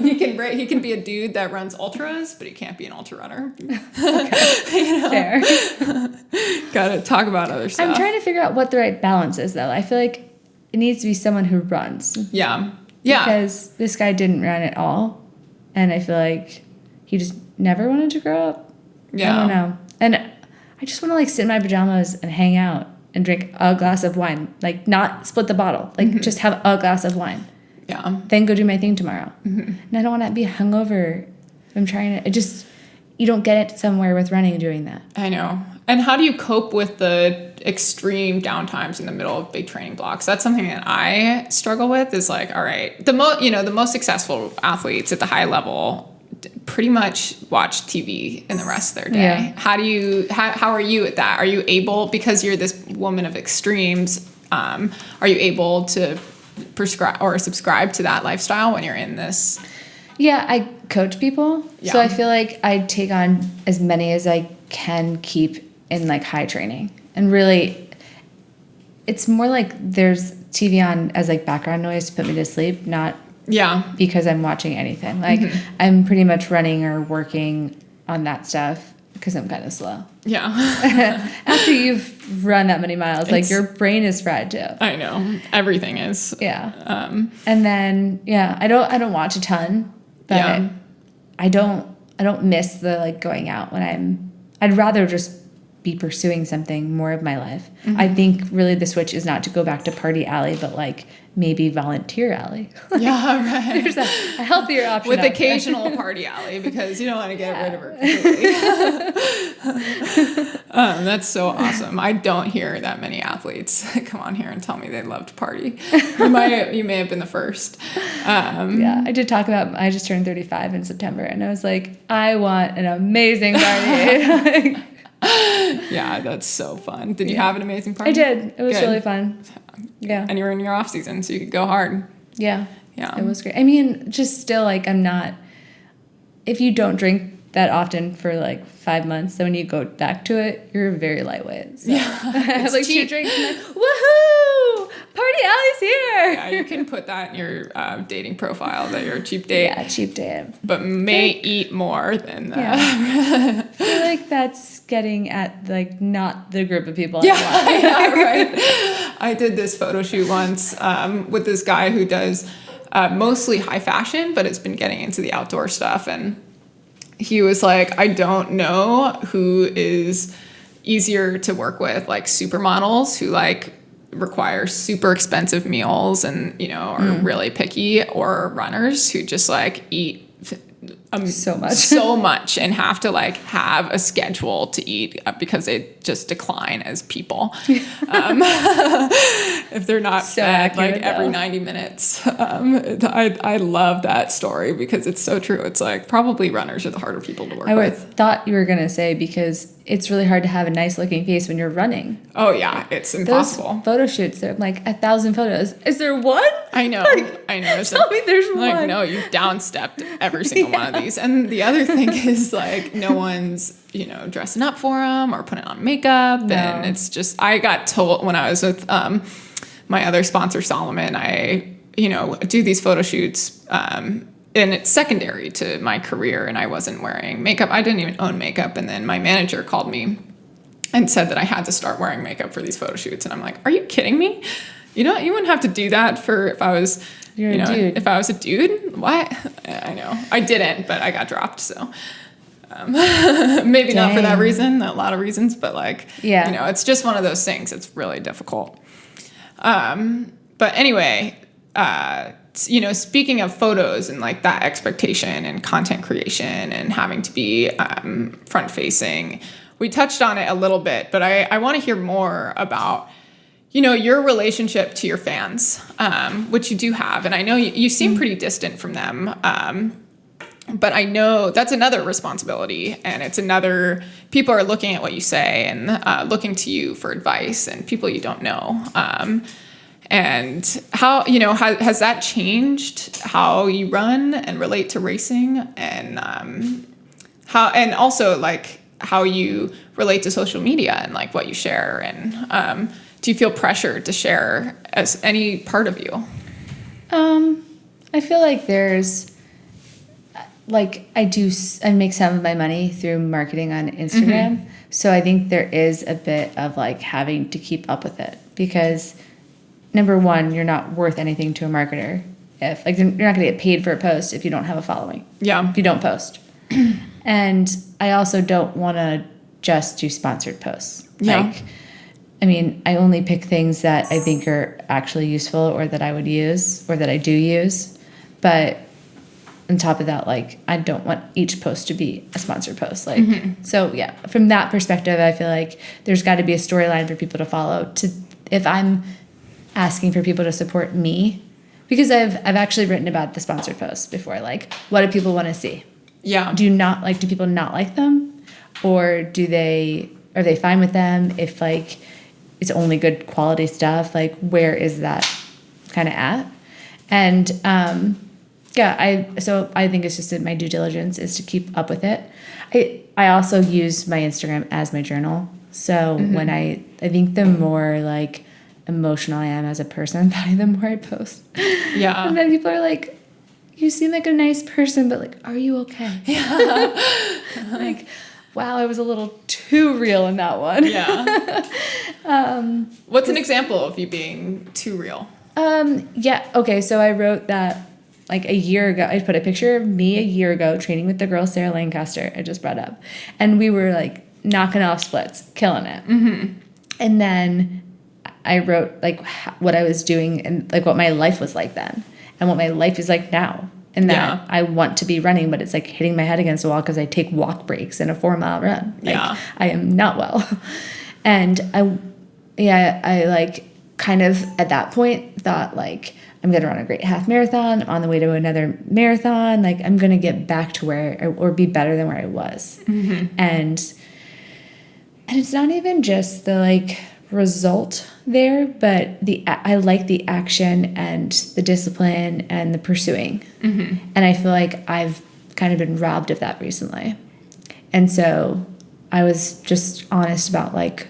He can be a dude that runs ultras, but he can't be an ultra runner. Okay. Fair. Got to talk about other stuff. I'm trying to figure out what the right balance is, though. I feel like it needs to be someone who runs. Yeah. Yeah. Because this guy didn't run at all. And I feel like he just never wanted to grow up. Yeah. I don't know. And I just want to like sit in my pajamas and hang out and drink a glass of wine. Like not split the bottle. Like just have a glass of wine. Yeah. Then go do my thing tomorrow. Mm-hmm. And I don't want to be hungover. I'm trying to, you don't get it somewhere with running and doing that. I know. And how do you cope with the extreme downtimes in the middle of big training blocks? That's something that I struggle with is like, all right, the most successful athletes at the high level pretty much watch TV in the rest of their day. Yeah. How are you at that? Are you able, because you're this woman of extremes, are you able to prescribe or subscribe to that lifestyle when you're in this? Yeah, I coach people. Yeah. So I feel like I take on as many as I can keep in like high training. And really, it's more like there's TV on as like background noise to put me to sleep, not because I'm watching anything. Like I'm pretty much running or working on that stuff because I'm kind of slow. Yeah. After you've run that many miles, like your brain is fried too. I know. Everything is. Yeah. And then I don't watch a ton, but I don't miss the like going out when I'd rather just be pursuing something more of my life. Mm-hmm. I think really the switch is not to go back to party Allie, but like maybe volunteer Allie. Yeah, right. There's a healthier option with occasional party Allie because you don't want to get rid of her completely. That's so awesome. I don't hear that many athletes come on here and tell me they love to party. You may have been the first. I did talk about, I just turned 35 in September and I was like, I want an amazing party. Yeah, that's so fun. Did you have an amazing party? I did. It was really fun. Yeah. And you were in your off season, so you could go hard. Yeah. Yeah. It was great. I mean, just still like if you don't drink that often for like 5 months, then when you go back to it, you're very lightweight. So. Yeah. I have like cheap. 2 drinks and like, woohoo! Party Allie's here! Yeah, you can put that in your dating profile that you're a cheap date. Yeah, cheap date. But may eat more than that. Yeah. I feel like that's getting at like not the group of people I want. Yeah, right. I did this photo shoot once with this guy who does mostly high fashion, but it's been getting into the outdoor stuff. And he was like, I don't know who is easier to work with, like supermodels who like require super expensive meals and, are really picky, or runners who just like eat so much. so much, and have to like have a schedule to eat because they just decline as people. If they're not So fed accurate, like every though. 90 minutes. I love that story because it's so true. It's like probably runners are the harder people to work with. Thought you were going to say because it's really hard to have a nice looking face when you're running. Oh yeah, it's impossible. Those photo shoots, they're like 1,000 photos. Is there one? I know. Tell me there's like, one. No, you've downstepped every single one of these. And the other thing is like no one's, dressing up for them or putting on makeup. No. And it's just, I got told when I was with my other sponsor, Solomon, I, do these photo shoots and it's secondary to my career and I wasn't wearing makeup. I didn't even own makeup. And then my manager called me and said that I had to start wearing makeup for these photo shoots. And I'm like, are you kidding me? You wouldn't have to do that for if I was, You're a dude. If I was a dude. What? I know. I didn't, but I got dropped. So maybe not for that reason, a lot of reasons, but like, Yeah. it's just one of those things. It's really difficult. But anyway, speaking of photos and like that expectation and content creation and having to be front facing, we touched on it a little bit, but I want to hear more about, your relationship to your fans, which you do have. And I know you seem pretty distant from them. But I know that's another responsibility and people are looking at what you say and looking to you for advice and people you don't know. And how, has that changed how you run and relate to racing and and also like how you relate to social media and like what you share and do you feel pressured to share as any part of you? I feel like there's like I make some of my money through marketing on Instagram. Mm-hmm. So I think there is a bit of like having to keep up with it because number one, you're not worth anything to a marketer. If like you're not going to get paid for a post if you don't have a following. Yeah. If you don't post. And I also don't want to just do sponsored posts. Yeah. Like, I mean, I only pick things that I think are actually useful or that I would use or that I do use. But on top of that, like, I don't want each post to be a sponsored post. Like, So yeah, from that perspective, I feel like there's got to be a storyline for people to follow if I'm asking for people to support me, because I've actually written about the sponsored posts before. Like, what do people want to see? Yeah. Do people not like them? Or are they fine with them if like it's only good quality stuff? Like, where is that kind of at? And so I think it's just that my due diligence is to keep up with it. I also use my Instagram as my journal. So when I think the more like emotional I am as a person, probably the more I post. Yeah. And then people are like, you seem like a nice person, but like, are you okay? Yeah. Like, wow, I was a little too real in that one. Yeah. What's an example of you being too real? Yeah. Okay. So I wrote that like a year ago. I put a picture of me a year ago training with the girl Sarah Lancaster I just brought up, and we were like knocking off splits, killing it. Mm-hmm. And then I wrote like what I was doing and like what my life was like then and what my life is like now. And that I want to be running, but it's like hitting my head against the wall because I take walk breaks in a 4-mile run. Like, I am not well. And I like kind of at that point thought like, I'm going to run a great half marathon. I'm on the way to another marathon. Like, I'm going to get back to where or be better than where I was. Mm-hmm. And it's not even just the like result there, but I like the action and the discipline and the pursuing. Mm-hmm. And I feel like I've kind of been robbed of that recently. And so I was just honest about like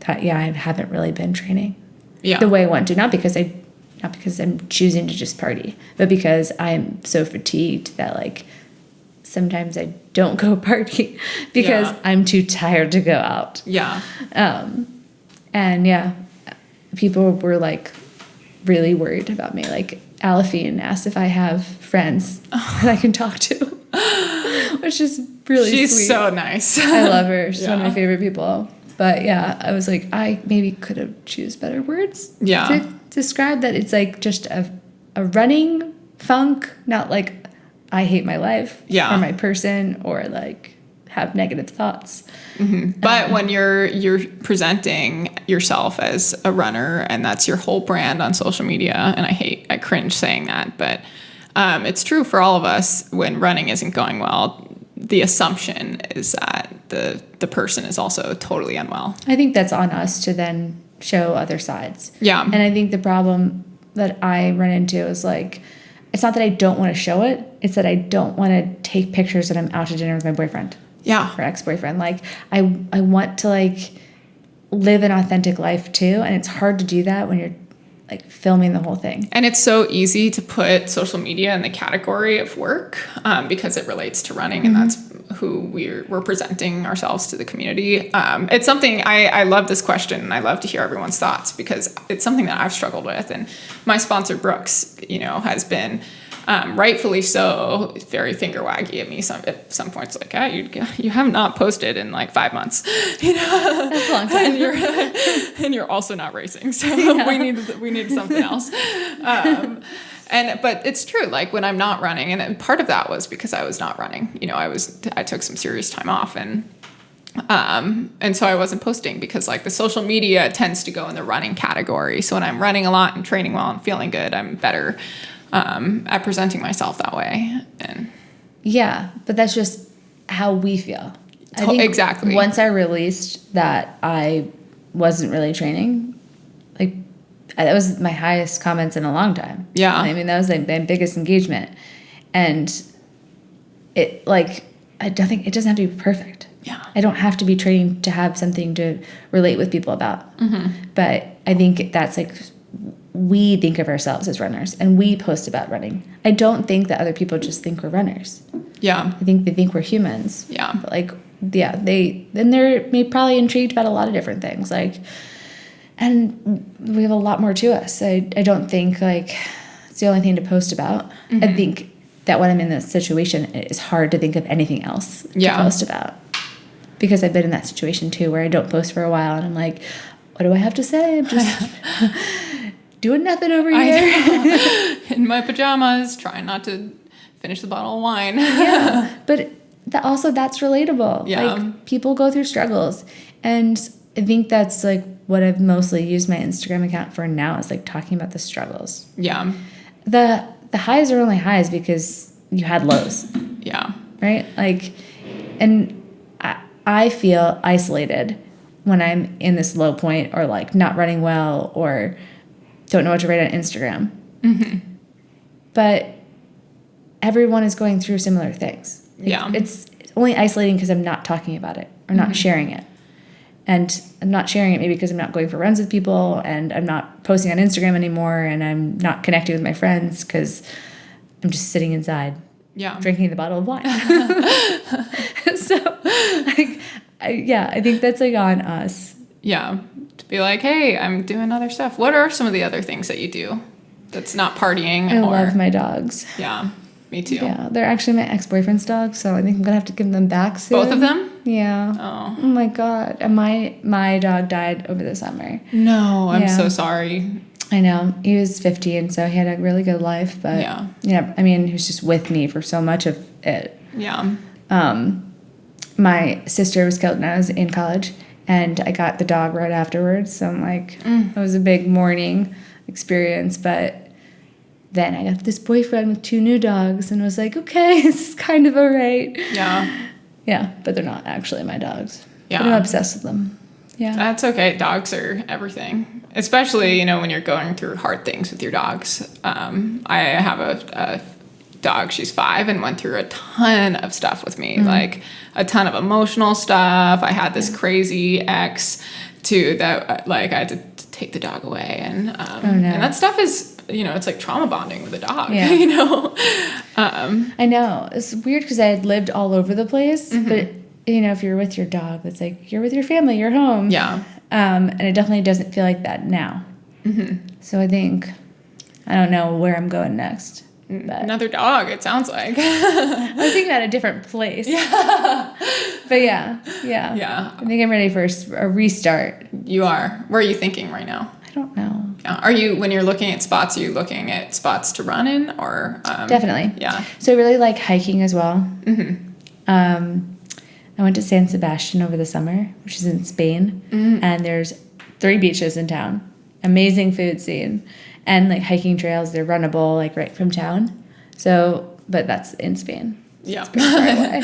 that. I haven't really been training the way I want to, not because I'm choosing to just party, but because I'm so fatigued that like sometimes I don't go party because I'm too tired to go out. Yeah. And people were like really worried about me. Like Allie asked if I have friends that I can talk to, which is really sweet. She's so nice. I love her. She's one of my favorite people. But I was like, I maybe could have choose better words to describe that. It's like just a running funk, not like I hate my life Yeah. or my person or like have negative thoughts. But when you're presenting yourself as a runner and that's your whole brand on social media, and I cringe saying that, but it's true for all of us. When running isn't going well, the assumption is that the person is also totally unwell. I think that's on us to then show other sides. Yeah. And I think the problem that I run into is like, it's not that I don't want to show it. It's that I don't want to take pictures that I'm out to dinner with my boyfriend. Yeah. Or ex-boyfriend. Like I want to like live an authentic life too. And it's hard to do that when you're like filming the whole thing. And it's so easy to put social media in the category of work because it relates to running, and that's who we're presenting ourselves to the community. It's something I love this question, and I love to hear everyone's thoughts because it's something that I've struggled with. And my sponsor Brooks, has been rightfully so very finger waggy at me at some points, like, you have not posted in like 5 months, That's a long time. and you're also not racing, so Yeah. we need something else. But it's true, like when I'm not running, and part of that was because I was not running. I took some serious time off, and so I wasn't posting because like the social media tends to go in the running category. So when I'm running a lot and training well and feeling good, I'm better at presenting myself that way. And yeah, but that's just how we feel. I think exactly. Once I released that I wasn't really training, like that was my highest comments in a long time. Yeah. I mean, that was like my biggest engagement. And it like, I don't think it doesn't have to be perfect. Yeah. I don't have to be training to have something to relate with people about. But I think that's like, we think of ourselves as runners and we post about running. I don't think that other people just think we're runners. Yeah. I think they think we're humans. Yeah. But like, yeah, they're probably intrigued about a lot of different things. Like, and we have a lot more to us. I don't think like it's the only thing to post about. I think that when I'm in this situation, it's hard to think of anything else to post about. Because I've been in that situation too, where I don't post for a while and I'm like, what do I have to say? I'm just doing nothing over here. In my pajamas, trying not to finish the bottle of wine. Yeah, but that's relatable. Yeah. Like people go through struggles, and I think that's like what I've mostly used my Instagram account for now is like talking about the struggles. Yeah. The highs are only highs because you had lows. Yeah. Right? Like, and I feel isolated when I'm in this low point or like not running well or don't know what to write on Instagram. But everyone is going through similar things. Like, Yeah. It's only isolating because I'm not talking about it or not sharing it. And I'm not sharing it maybe because I'm not going for runs with people and I'm not posting on Instagram anymore and I'm not connecting with my friends because I'm just sitting inside drinking the bottle of wine. So, like, I think that's like on us. Yeah. To be like, hey, I'm doing other stuff. What are some of the other things that you do that's not partying? I love my dogs. Yeah, me too. Yeah, they're actually my ex-boyfriend's dogs, so I think I'm gonna have to give them back soon. Both of them? Yeah. Oh. Oh my god. And my dog died over the summer. No, I'm Yeah. so sorry. I know. He was 15, so he had a really good life, but yeah, I mean, he was just with me for so much of it. Yeah. My sister was killed when I was in college, and I got the dog right afterwards, so I'm like, it was a big mourning experience, but then I got this boyfriend with 2 new dogs and was like, okay, this is kind of all right. Yeah. Yeah, but they're not actually my dogs. Yeah. But I'm obsessed with them. Yeah. That's okay. Dogs are everything, especially, when you're going through hard things with your dogs. I have a dog. She's 5 and went through a ton of stuff with me, like a ton of emotional stuff. I had this crazy ex too that like I had to take the dog away, and and that stuff is, it's like trauma bonding with a dog. Yeah. I know. It's weird because I had lived all over the place, but if you're with your dog, it's like you're with your family, you're home. Yeah. And it definitely doesn't feel like that now. So I think, I don't know where I'm going next. But Another dog, it sounds like. I was thinking about a different place. Yeah. But yeah. Yeah. I think I'm ready for a restart. You are. Where are you thinking right now? don't know. Yeah. When you're looking at spots, are you looking at spots to run in or? Definitely. Yeah. So I really like hiking as well. I went to San Sebastian over the summer, which is in Spain, and there's 3 beaches in town. Amazing food scene, and like hiking trails. They're runnable, like right from town. So, but that's in Spain. Yeah. It's pretty far away.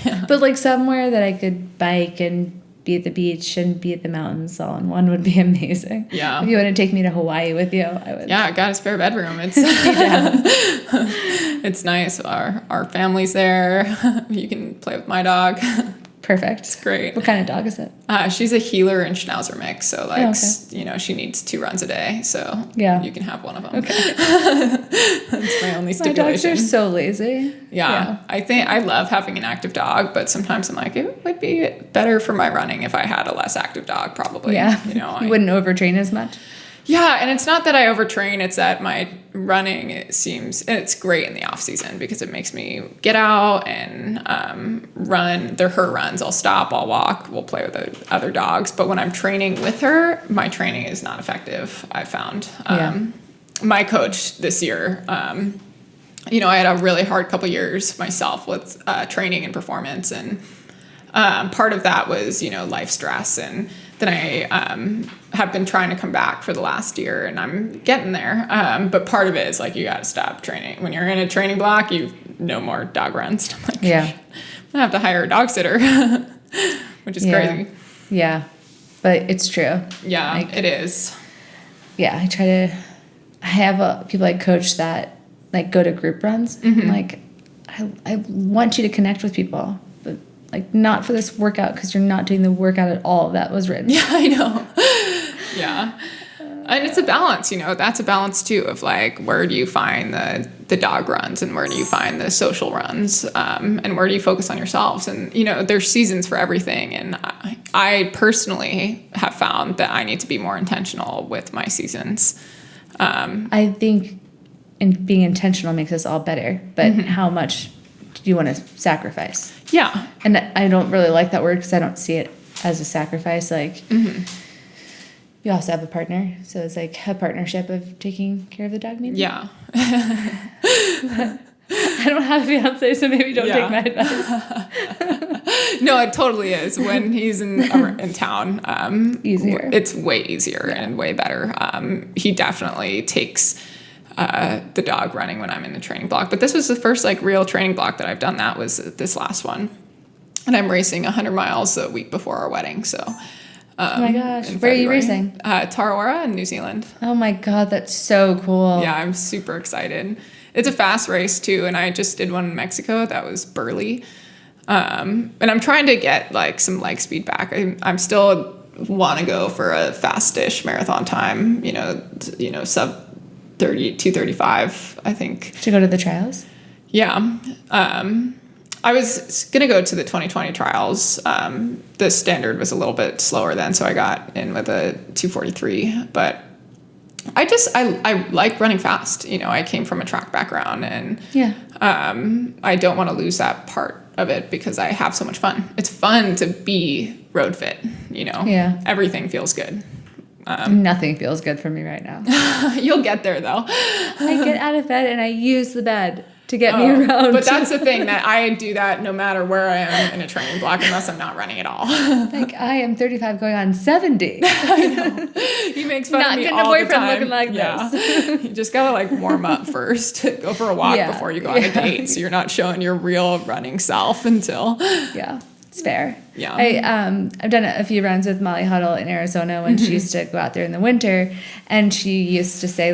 Yeah. But like somewhere that I could bike and be at the beach and be at the mountains all in one would be amazing. Yeah. If you want to take me to Hawaii with you, I would. Yeah, I got a spare bedroom. It's it's nice. Our family's there. You can play with my dog. Perfect. It's great. What kind of dog is it? She's a Heeler and Schnauzer mix, so like okay. she needs 2 runs a day, so yeah, you can have one of them. Okay. That's my only stipulation. My dogs are so lazy. Yeah, I think I love having an active dog, but sometimes I'm like, it would be better for my running if I had a less active dog, probably. Yeah, you wouldn't overtrain as much. Yeah, and it's not that I overtrain, it's that my running, it's great in the off season because it makes me get out and run. They're her runs. I'll stop, I'll walk, we'll play with the other dogs. But when I'm training with her, my training is not effective, I found. My coach this year, I had a really hard couple years myself with training and performance. And part of that was, life stress. And then I have been trying to come back for the last year, and I'm getting there. But part of it is like you got to stop training. When you're in a training block, you've no more dog runs. I'm like, I'm gonna have to hire a dog sitter, which is crazy. Yeah, but it's true. Yeah, it is. Yeah, I have people I coach that like go to group runs. I'm like, I want you to connect with people. Like, not for this workout because you're not doing the workout at all that was written. Yeah, I know. Yeah. And it's a balance, that's a balance too of like, where do you find the dog runs and where do you find the social runs? And where do you focus on yourselves? And, there's seasons for everything. And I personally have found that I need to be more intentional with my seasons. I think being intentional makes us all better, but how much do you want to sacrifice? Yeah. And I don't really like that word because I don't see it as a sacrifice. Like, you also have a partner. So it's like a partnership of taking care of the dog, maybe? Yeah. I don't have a fiance, so maybe don't take my advice. No, it totally is. When he's in town, easier. It's way easier and way better. He definitely takes the dog running when I'm in the training block. But this was the first real training block that I've done. That was this last one. And I'm racing 100 miles a week before our wedding. So, oh my gosh. Where are you racing? Tarawera in New Zealand. Oh my God, that's so cool. Yeah, I'm super excited. It's a fast race too. And I just did one in Mexico. That was Burley. And I'm trying to get some leg speed back. I'm still want to go for a fast-ish marathon time, sub 2:35, I think. To go to the trials? Yeah. I was going to go to the 2020 trials. The standard was a little bit slower then, so I got in with a 2:43. But I like running fast. I came from a track background, and I don't want to lose that part of it because I have so much fun. It's fun to be road fit, Yeah. Everything feels good. Nothing feels good for me right now. You'll get there, though. I get out of bed and I use the bed to get me around. But that's the thing, that I do that no matter where I am in a training block unless I'm not running at all. I am 35 going on 70. I know. He makes fun of me all the time. Not getting a boyfriend looking like this. You just got to warm up first. Go for a walk before you go on a date so you're not showing your real running self until... Yeah. It's fair. Yeah. I've done a few runs with Molly Huddle in Arizona when she used to go out there in the winter, and she used to say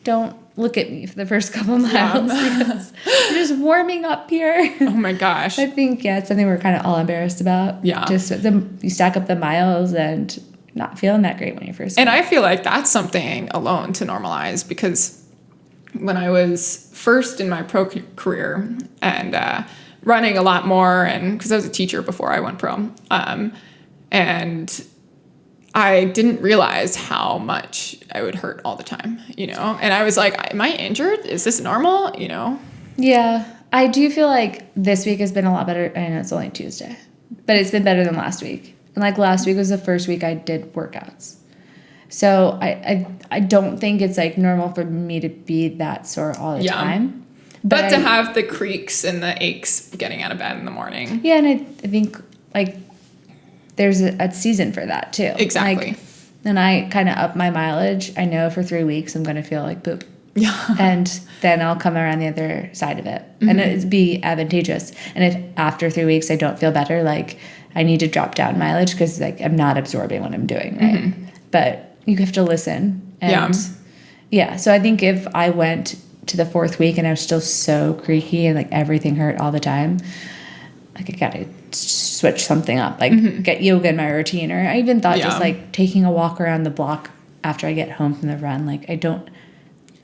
don't look at me for the first couple miles because you're just warming up here. Oh my gosh. I think it's something we're kind of all embarrassed about. Yeah. Just you stack up the miles and not feeling that great when you're first. And I feel like that's something alone to normalize, because when I was first in my pro career and running a lot more, and because I was a teacher before I went pro, and I didn't realize how much I would hurt all the time, and I was like, am I injured? Is this normal? Yeah, I do feel like this week has been a lot better. I know it's only Tuesday, but it's been better than last week. And last week was the first week I did workouts. So I don't think it's like normal for me to be that sore all the time. But to have the creaks and the aches getting out of bed in the morning. Yeah, and I think like there's a season for that too. Exactly. Like, and I kind of up my mileage. I know for 3 weeks I'm going to feel like poop. Yeah. And then I'll come around the other side of it. And it'd be advantageous. And if after 3 weeks I don't feel better, like I need to drop down mileage because like I'm not absorbing what I'm doing, right? But you have to listen. And so I think if I went to the 4th week and I was still so creaky and like everything hurt all the time, like I gotta switch something up, like get yoga in my routine. Or I even thought just like taking a walk around the block after I get home from the run, like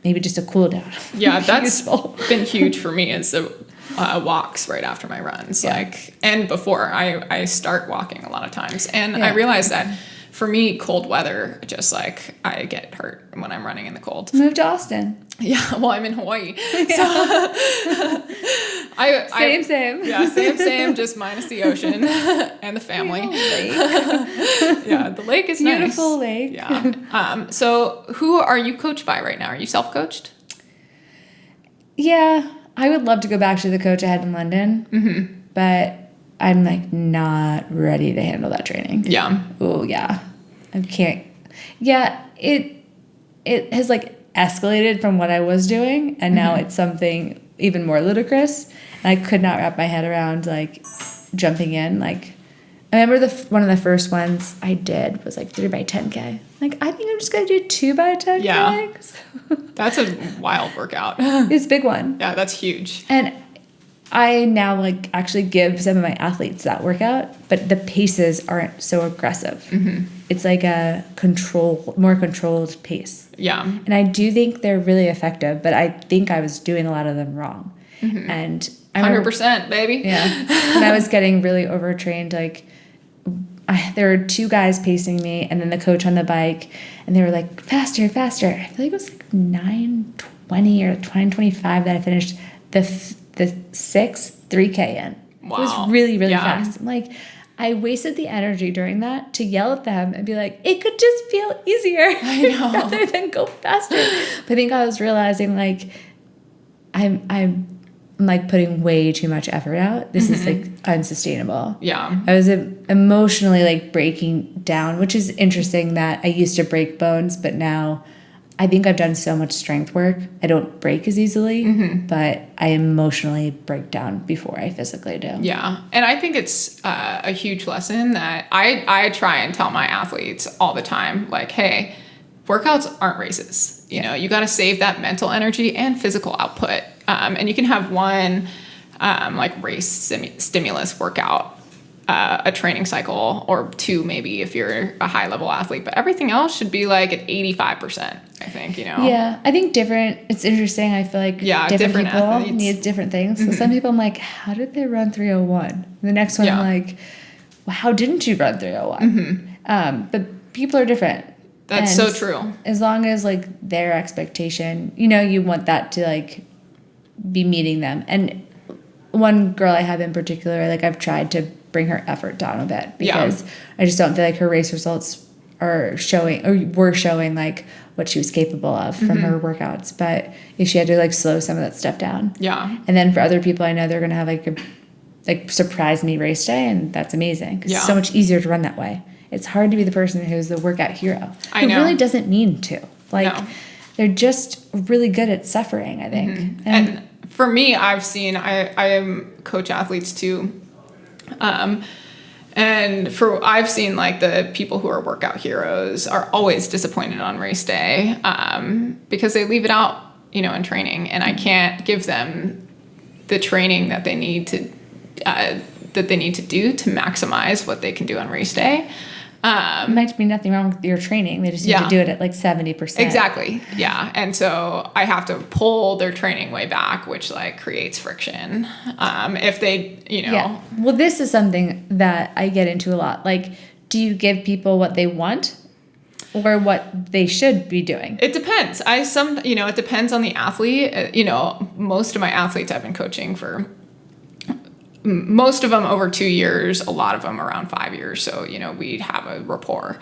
maybe just a cool down. Yeah, that's been huge for me is the walks right after my runs. Like, and before I start walking a lot of times. And I realized that for me, cold weather, just like I get hurt when I'm running in the cold. Move to Austin. Yeah, well, I'm in Hawaii. Yeah. So same. Yeah, same, just minus the ocean and the family. Yeah, the lake is nice. Beautiful lake. Yeah. So who are you coached by right now? Are you self-coached? Yeah, I would love to go back to the coach I had in London, but I'm like not ready to handle that training. Yeah. Oh yeah, I can't. Yeah, it has like escalated from what I was doing, and now it's something even more ludicrous. And I could not wrap my head around like jumping in. Like I remember one of the first ones I did was like 3x10K. Like I think I'm just gonna do 2x10K. Yeah. That's a wild workout. It's a big one. Yeah, that's huge. And I now like actually give some of my athletes that workout, but the paces aren't so aggressive. It's like a more controlled pace. Yeah. And I do think they're really effective, but I think I was doing a lot of them wrong. And I 100%, baby. Yeah. And I was getting really overtrained. Like there were 2 guys pacing me and then the coach on the bike, and they were like, faster. I feel like it was like 9:20 or 9:25 that I finished the 6th 3K in. Wow. It was really, really fast. I'm like, I wasted the energy during that to yell at them and be like, it could just feel easier rather than go faster. But I think I was realizing like I'm like putting way too much effort out. This is like unsustainable. Yeah. I was emotionally like breaking down, which is interesting that I used to break bones, but now I think I've done so much strength work. I don't break as easily, but I emotionally break down before I physically do. Yeah. And I think it's a huge lesson that I try and tell my athletes all the time, like, hey, workouts aren't races. You know, you got to save that mental energy and physical output. And you can have one like race stimulus workout, a training cycle, or 2 maybe if you're a high level athlete, but everything else should be like at 85%, I think, you know? Yeah, I think it's interesting. I feel like different people athletes need different things. So some people I'm like, how did they run 301? The next one I'm like, well, how didn't you run 301? But people are different. That's so true. As long as like their expectation, you know, you want that to like be meeting them. And one girl I have in particular, like I've tried to bring her effort down a bit because I just don't feel like her race results were showing like what she was capable of from her workouts. But if she had to like slow some of that stuff down. Yeah. And then for other people, I know they're going to have like surprise me race day, and that's amazing because it's so much easier to run that way. It's hard to be the person who's the workout hero who really doesn't mean to. Like they're just really good at suffering, I think. And for me, I've seen, I coach athletes too. And I've seen like the people who are workout heroes are always disappointed on race day, because they leave it out, you know, in training, and I can't give them the training that they need to do to maximize what they can do on race day. Might be nothing wrong with your training. They just need to do it at like 70%. Exactly. Yeah. And so I have to pull their training way back, which like creates friction. If they, you know. Yeah. Well, this is something that I get into a lot. Like, do you give people what they want or what they should be doing? It depends. It depends on the athlete. You know, most of my athletes I've been coaching for, most of them over 2 years, a lot of them around 5 years. So, you know, we have a rapport.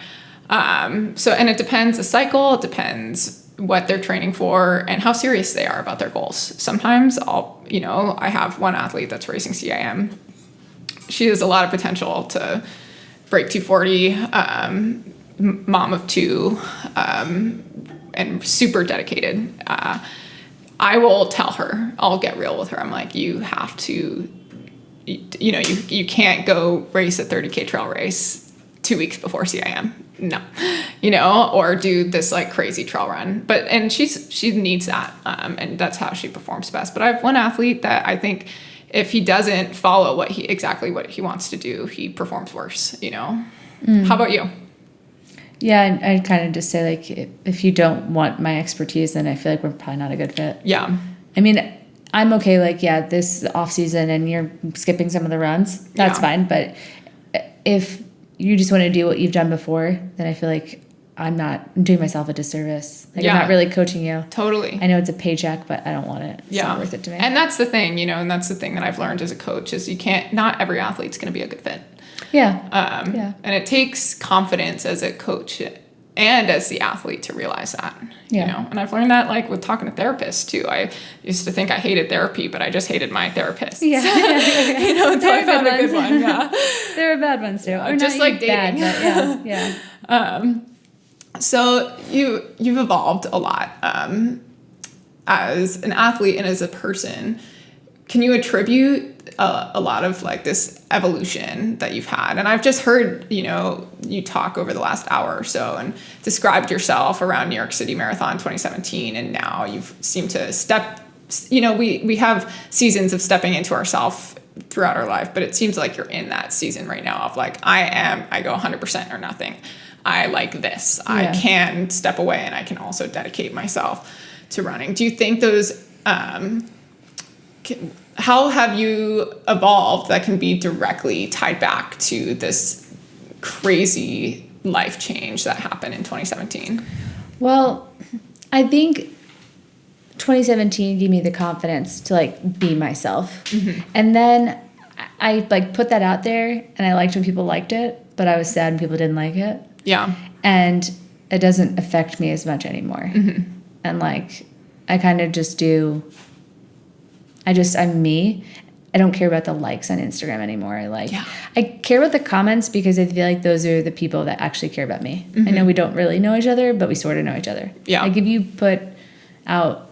And it depends the cycle, it depends what they're training for and how serious they are about their goals. Sometimes I have one athlete that's racing CIM. She has a lot of potential to break 240, mom of two, and super dedicated. I will tell her, I'll get real with her. I'm like, you have to, you can't go race a 30K trail race 2 weeks before CIM. No, or do this like crazy trail run. And she needs that. And that's how she performs best. But I have one athlete that I think if he doesn't follow what he wants to do, he performs worse, How about you? Yeah, I'd kind of just say, like, if you don't want my expertise, then I feel like we're probably not a good fit. Yeah. I mean, I'm okay, like, yeah, this off season and you're skipping some of the runs, that's fine. But if you just want to do what you've done before, then I feel like I'm doing myself a disservice. Like, I'm not really coaching you. Totally. I know it's a paycheck, but I don't want it. It's not worth it to me. And that's the thing, and that's the thing that I've learned as a coach is not every athlete's going to be a good fit. Yeah. And it takes confidence as a coach and as the athlete to realize that, And I've learned that, like, with talking to therapists too. I used to think I hated therapy, but I just hated my therapist. Yeah. Until I found a good one. Yeah. There are bad ones too. Or just like dating. Bad, yeah. So you've evolved a lot as an athlete and as a person. Can you attribute a lot of like this evolution that you've had? And I've just heard, you talk over the last hour or so and described yourself around New York City Marathon 2017. And now you've seemed to step, we have seasons of stepping into ourselves throughout our life, but it seems like you're in that season right now of like, I go 100% or nothing. I like this. Yeah. I can step away and I can also dedicate myself to running. Do you think those, how have you evolved that can be directly tied back to this crazy life change that happened in 2017? Well, I think 2017 gave me the confidence to like be myself. Mm-hmm. And then I like put that out there and I liked when people liked it, but I was sad when people didn't like it. Yeah. And it doesn't affect me as much anymore. Mm-hmm. And like, I kind of just I'm me. I don't care about the likes on Instagram anymore. I care about the comments because I feel like those are the people that actually care about me. Mm-hmm. I know we don't really know each other, but we sort of know each other. Yeah. Like if you put out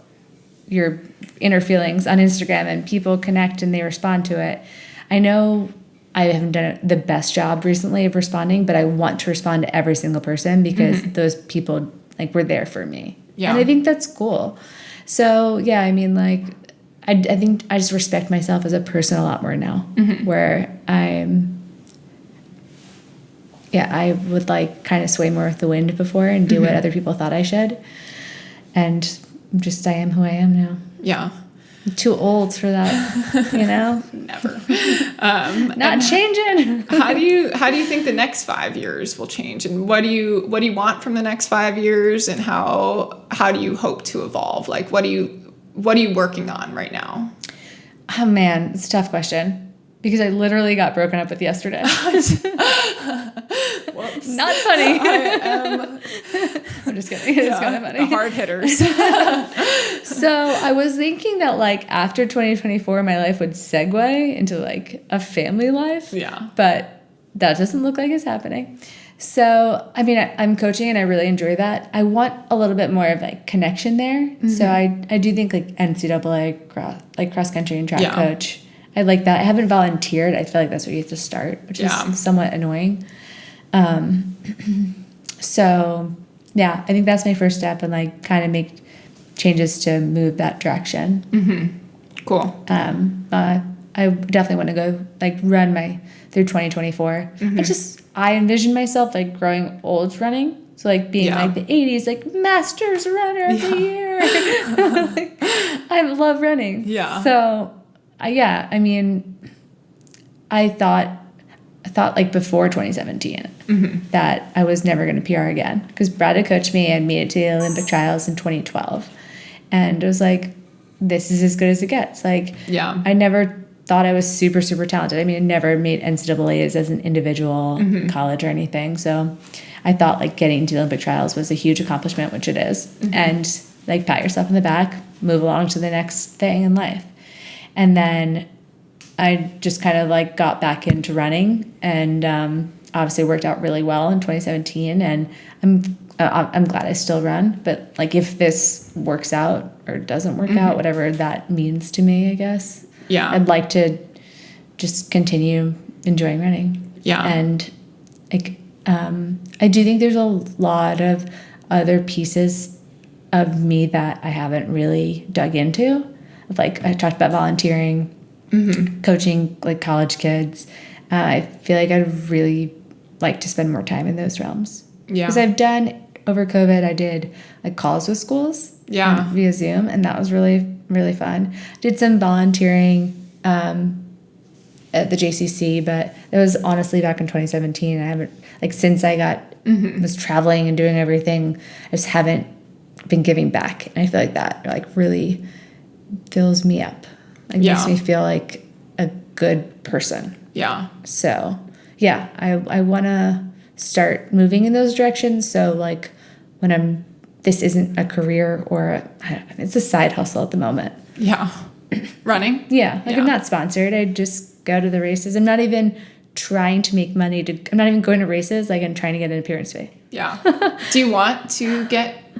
your inner feelings on Instagram and people connect and they respond to it, I know I haven't done the best job recently of responding, but I want to respond to every single person because those people like were there for me. Yeah. And I think that's cool. So yeah, I mean, like, I think I just respect myself as a person a lot more now, where I would like kind of sway more with the wind before and do what other people thought I should. And just, I am who I am now. Yeah. I'm too old for that, Never. Not changing. How do you think the next 5 years will change? And what do you want from the next 5 years? And how do you hope to evolve? Like, what are you working on right now? Oh man, it's a tough question because I literally got broken up with yesterday. Whoops. Not funny. I'm just kidding. It's kind of funny. The hard hitters. So I was thinking that like after 2024, my life would segue into like a family life. Yeah. But that doesn't look like it's happening. So, I mean, I'm coaching and I really enjoy that. I want a little bit more of like connection there. Mm-hmm. So I do think like NCAA cross country and track coach. I like that. I haven't volunteered. I feel like that's where you have to start, which is somewhat annoying. So yeah, I think that's my first step and like kind of make changes to move that direction. Mm-hmm. Cool. I definitely want to go like run through 2024. Mm-hmm. I envision myself like growing old running. So like being like the 80s, like Masters runner of the year. Like, I love running. Yeah. So I mean, I thought like before 2017 that I was never going to PR again because BeRad had coached me and made it to the Olympic trials in 2012. And it was like, this is as good as it gets. Like, I never thought I was super, super talented. I mean, I never made NCAAs as an individual in college or anything. So I thought like getting to the Olympic trials was a huge accomplishment, which it is. Mm-hmm. And like pat yourself on the back, move along to the next thing in life. And then I just kind of like got back into running, and obviously worked out really well in 2017. And I'm glad I still run, but like if this works out or doesn't work out, whatever that means to me, I guess. Yeah. I'd like to just continue enjoying running. Yeah. And like I do think there's a lot of other pieces of me that I haven't really dug into. Like I talked about volunteering, coaching like college kids. I feel like I'd really like to spend more time in those realms. Yeah. Because I've done, over COVID, I did like calls with schools. Yeah. Via Zoom, and that was really, really fun. Did some volunteering at the JCC, but it was honestly back in 2017. I haven't, like, since I got, was traveling and doing everything, I just haven't been giving back. And I feel like that, like, really fills me up. Like, makes me feel like a good person. Yeah. So, yeah, I want to start moving in those directions. So, like, when this isn't a career or it's a side hustle at the moment. Yeah. Running? Yeah. Like, I'm not sponsored. I just go to the races. I'm not even trying to make money. I'm not even going to races. Like, I'm trying to get an appearance fee. Yeah. Do you want to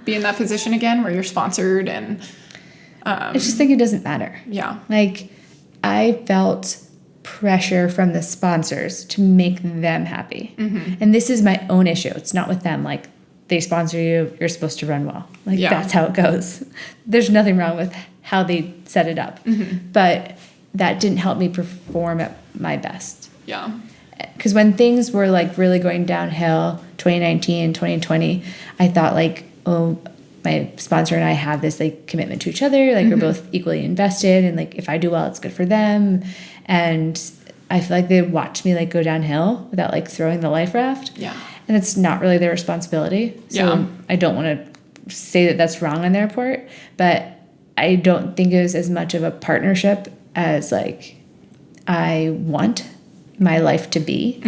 be in that position again where you're sponsored and... I just think it doesn't matter. Yeah. Like, I felt pressure from the sponsors to make them happy. And this is my own issue. It's not with them. Like, they sponsor you, you're supposed to run well. Like, that's how it goes. There's nothing wrong with how they set it up. But that didn't help me perform at my best. Yeah. Because when things were, like, really going downhill, 2019, 2020, I thought, like, oh, my sponsor and I have this, like, commitment to each other. Like, we're both equally invested. And, like, if I do well, it's good for them. And I feel like they watched me, like, go downhill without, like, throwing the life raft. Yeah. And it's not really their responsibility. So I don't want to say that that's wrong on their part. But I don't think it was as much of a partnership as, like, I want my life to be.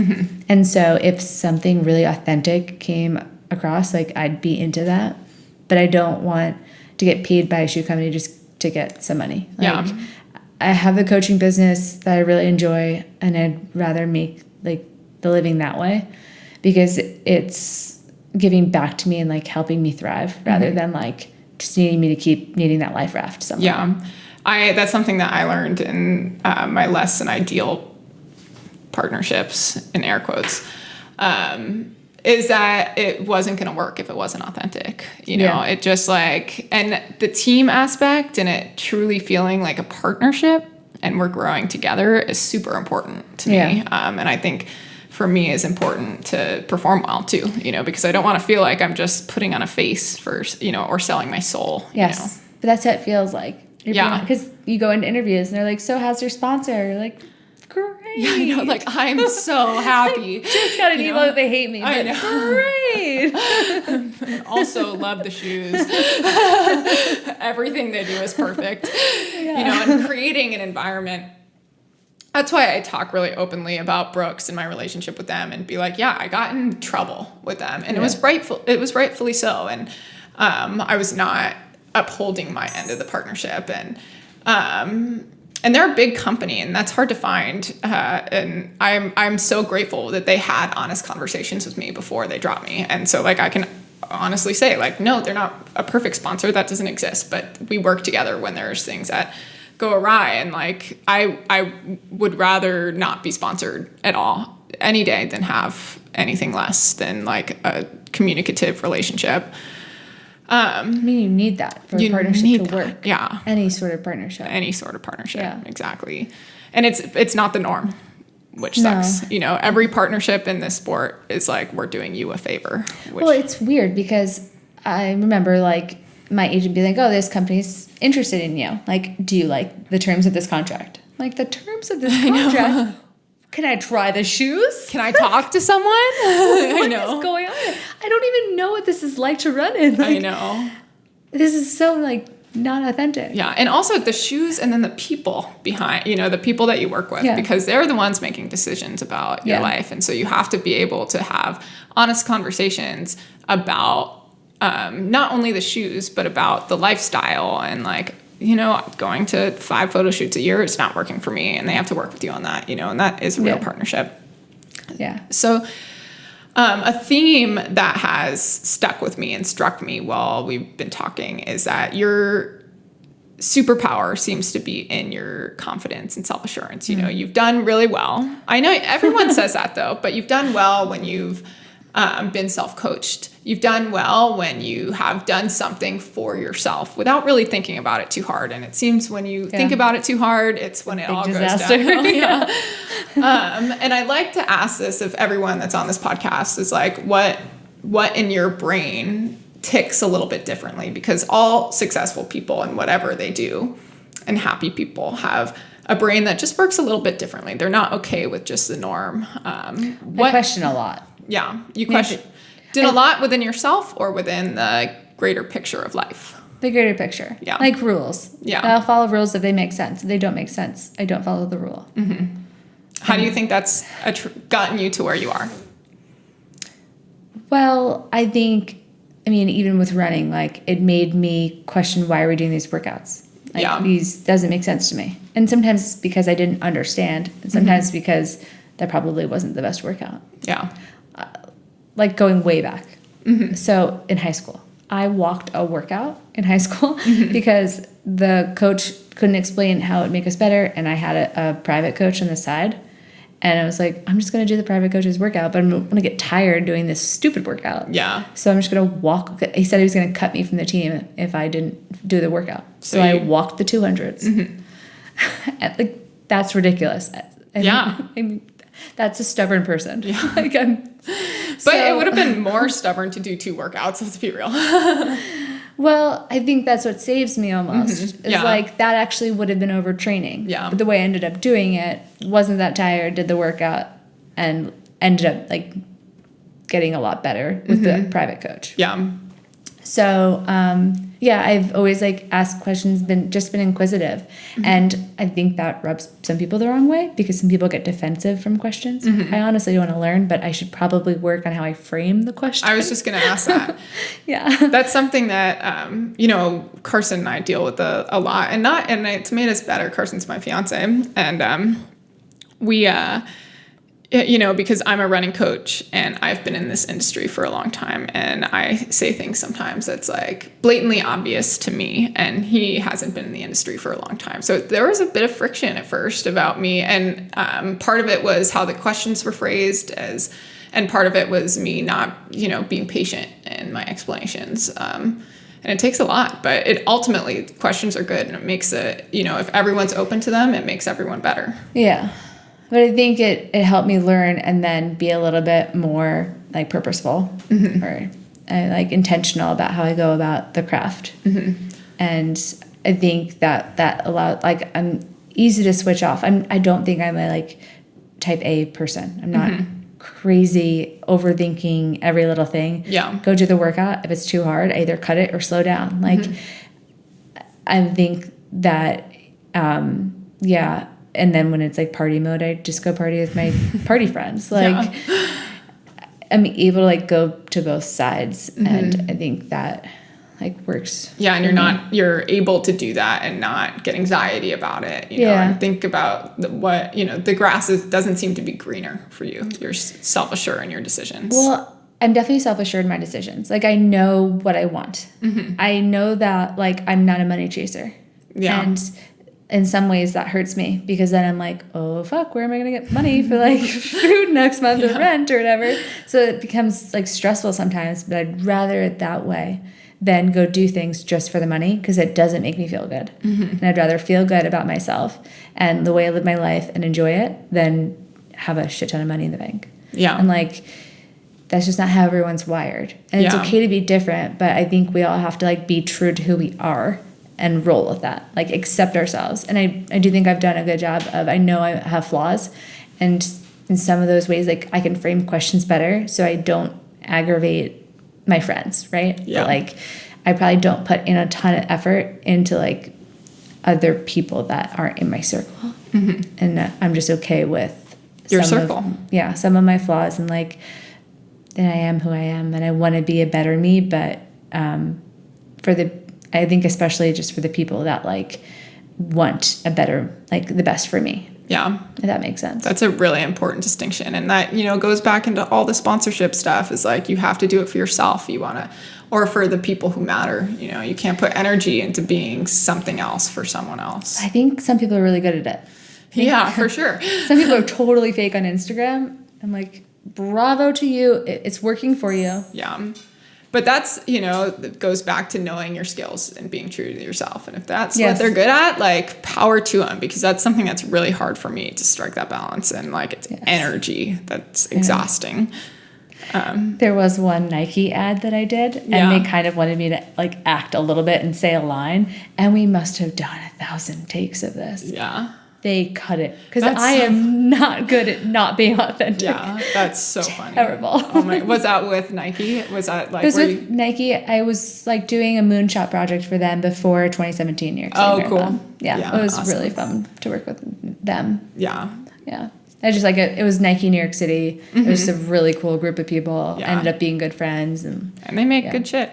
And so if something really authentic came across, like, I'd be into that. But I don't want to get paid by a shoe company just to get some money. Like, I have the coaching business that I really enjoy, and I'd rather make, like, the living that way because it's giving back to me and, like, helping me thrive rather than, like, just needing me to keep needing that life raft somewhere. Yeah. That's something that I learned in my less than ideal partnerships, in air quotes, is that it wasn't going to work if it wasn't authentic. You know, it just, like, and the team aspect and it truly feeling like a partnership and we're growing together is super important to me. And I think for me is important to perform well too, you know, because I don't want to feel like I'm just putting on a face for, you know, or selling my soul. Yes. You know? But that's how it feels like. Because you go into interviews and they're like, so how's your sponsor? You're like, great. Yeah, I know, like, I'm so happy. Just got an email that they hate me. I know. Great. Also love the shoes. Everything they do is perfect. You know, and creating an environment. That's why I talk really openly about Brooks and my relationship with them and be like, yeah, I got in trouble with them. And it was rightfully so. And I was not upholding my end of the partnership. And they're a big company, and that's hard to find. And I'm so grateful that they had honest conversations with me before they dropped me. And so, like, I can honestly say, like, no, they're not a perfect sponsor. That doesn't exist. But we work together when there's things that go awry. And, like, I would rather not be sponsored at all any day than have anything less than, like, a communicative relationship. I mean, you need that for a partnership to work. Yeah. Any sort of partnership. Yeah. Exactly. And it's not the norm, which sucks. You know, every partnership in this sport is like, we're doing you a favor. Well, it's weird because I remember, like, my agent being like, oh, this company's interested in you. Like, do you like the terms of this contract? Like, the terms of this contract? Can I try the shoes? Can I talk to someone? I know. What is going on? I don't even know what this is like to run in. Like, I know. This is so, like, not authentic. Yeah. And also the shoes and then the people behind, the people that you work with, because they're the ones making decisions about your life. And so you have to be able to have honest conversations about not only the shoes, but about the lifestyle and like, going to 5 photo shoots a year is not working for me, and they have to work with you on that, and that is a real partnership. Yeah. So a theme that has stuck with me and struck me while we've been talking is that your superpower seems to be in your confidence and self-assurance. You've done really well. I know everyone says that though, but you've done well when you've been self-coached. You've done well when you have done something for yourself without really thinking about it too hard. And it seems when you think about it too hard, it's when it all goes down. Yeah. And I like to ask this of everyone that's on this podcast is like, what in your brain ticks a little bit differently? Because all successful people in whatever they do and happy people have a brain that just works a little bit differently. They're not okay with just the norm. I question a lot. Yeah. You question. Did a lot within yourself or within the greater picture of life? The greater picture. Yeah. Like rules. Yeah. I'll follow rules if they make sense. If they don't make sense, I don't follow the rule. Mm-hmm. How do you think that's gotten you to where you are? Well, I think, even with running, like it made me question, why are we doing these workouts? Like these doesn't make sense to me. And sometimes it's because I didn't understand. And sometimes because that probably wasn't the best workout. Yeah. Like going way back. Mm-hmm. So in high school, I walked a workout in high school because the coach couldn't explain how it would make us better. And I had a private coach on the side. And I was like, I'm just going to do the private coach's workout, but I'm going to get tired doing this stupid workout. Yeah. So I'm just going to walk. He said he was going to cut me from the team if I didn't do the workout. So I walked the 200s. Mm-hmm. And that's ridiculous. That's a stubborn person. Yeah. But it would have been more stubborn to do 2 workouts, let's be real. Well, I think that's what saves me almost. Mm-hmm. It's like that actually would have been overtraining. Yeah. But the way I ended up doing it, wasn't that tired, did the workout, and ended up like getting a lot better with the private coach. Yeah. So, I've always like asked questions, been inquisitive. Mm-hmm. And I think that rubs some people the wrong way because some people get defensive from questions. Mm-hmm. I honestly want to learn, but I should probably work on how I frame the question. I was just going to ask that. Yeah. That's something that, Carson and I deal with a lot, and it's made us better. Carson's my fiance. And, we, because I'm a running coach and I've been in this industry for a long time, and I say things sometimes that's like blatantly obvious to me, and he hasn't been in the industry for a long time. So there was a bit of friction at first about me, and part of it was how the questions were phrased and part of it was me not, being patient in my explanations. And it takes a lot, but it ultimately questions are good, and it makes it, if everyone's open to them, it makes everyone better. Yeah. But I think it helped me learn and then be a little bit more like purposeful or like intentional about how I go about the craft. Mm-hmm. And I think that allowed, like, I'm easy to switch off. I don't think I'm a like type A person. I'm not crazy overthinking every little thing. Yeah. Go do the workout. If it's too hard, I either cut it or slow down. Like, I think that, and then when it's like party mode, I just go party with my party friends. Like, I'm able to like go to both sides, and I think that like works. Yeah, and you're able to do that and not get anxiety about it. You know, and think about the grass doesn't seem to be greener for you. You're self-assured in your decisions. Well, I'm definitely self-assured in my decisions. Like, I know what I want. I know that like I'm not a money chaser. Yeah. And in some ways that hurts me because then I'm like, oh fuck, where am I going to get money for like food next month or rent or whatever? So it becomes like stressful sometimes, but I'd rather it that way than go do things just for the money because it doesn't make me feel good. And I'd rather feel good about myself and the way I live my life and enjoy it than have a shit ton of money in the bank. Yeah. And like, that's just not how everyone's wired. And it's okay to be different, but I think we all have to like be true to who we are and roll with that, like accept ourselves. And I do think I've done a good job of, I know I have flaws, and in some of those ways, like I can frame questions better so I don't aggravate my friends, right? Yeah. But like I probably don't put in a ton of effort into like other people that aren't in my circle. And I'm just okay with your circle. Some of my flaws, and like, then I am who I am, and I want to be a better me. But I think especially just for the people that like want a better, like the best for me. Yeah. If that makes sense. That's a really important distinction. And that, goes back into all the sponsorship stuff, is like, you have to do it for yourself. Or for the people who matter. You can't put energy into being something else for someone else. I think some people are really good at it. Yeah, for sure. Some people are totally fake on Instagram. I'm like, bravo to you. It's working for you. Yeah. But that's, it goes back to knowing your skills and being true to yourself. And if that's what they're good at, like, power to them, because that's something that's really hard for me to strike that balance. And like, it's energy that's exhausting. There was one Nike ad that I did, and they kind of wanted me to like act a little bit and say a line, and we must have done 1,000 takes of this. Yeah. They cut it because I am not good at not being authentic. Yeah, that's so funny. Terrible. Oh my! Was that with Nike? Was that like? It was with Nike. I was like doing a moonshot project for them before 2017 New York City Marathon. Cool. Yeah, it was really fun to work with them. Yeah. Yeah. I just like it. It was Nike New York City. It was a really cool group of people. Yeah. Ended up being good friends, and they make good shit.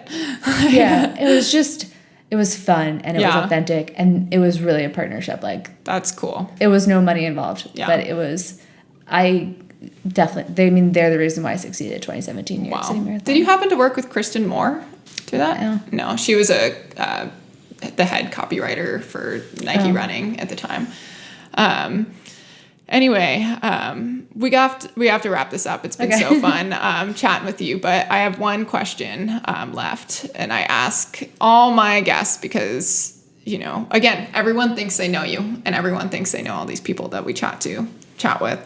It was fun, and it was authentic, and it was really a partnership. Like, that's cool. It was no money involved, but it was. They're the reason why I succeeded at 2017 New York City Marathon. Did you happen to work with Kristen Moore? Do that? No, she was the head copywriter for Nike Running at the time. Anyway, we have to wrap this up. It's been so fun chatting with you, but I have one question left, and I ask all my guests because, again, everyone thinks they know you, and everyone thinks they know all these people that we chat with.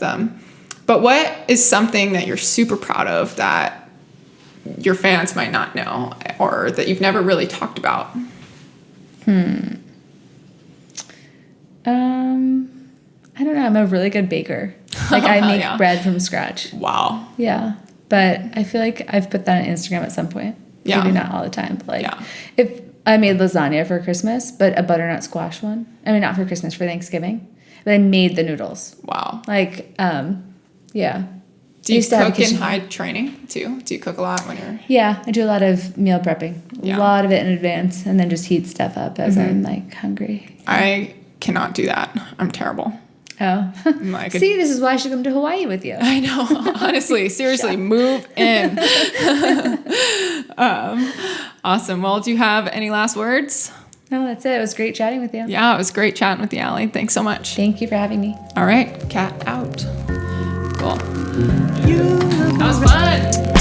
But what is something that you're super proud of that your fans might not know, or that you've never really talked about? I don't know. I'm a really good baker. Like, I make bread from scratch. Wow. Yeah. But I feel like I've put that on Instagram at some point. Yeah. Maybe not all the time. But like, if I made lasagna for Christmas, but a butternut squash one. I mean, not for Christmas, for Thanksgiving. But I made the noodles. Wow. Like, yeah. Do you cook in high training too? Do you cook a lot when you're... Yeah, I do a lot of meal prepping. A lot of it in advance, and then just heat stuff up as I'm like hungry. I cannot do that. I'm terrible. Oh. See, this is why I should come to Hawaii with you. I know. Honestly, seriously, move in. Awesome. Well, do you have any last words? No, that's it. It was great chatting with you. Yeah, it was great chatting with you, Allie. Thanks so much. Thank you for having me. All right. Cat out. Cool. That was fun.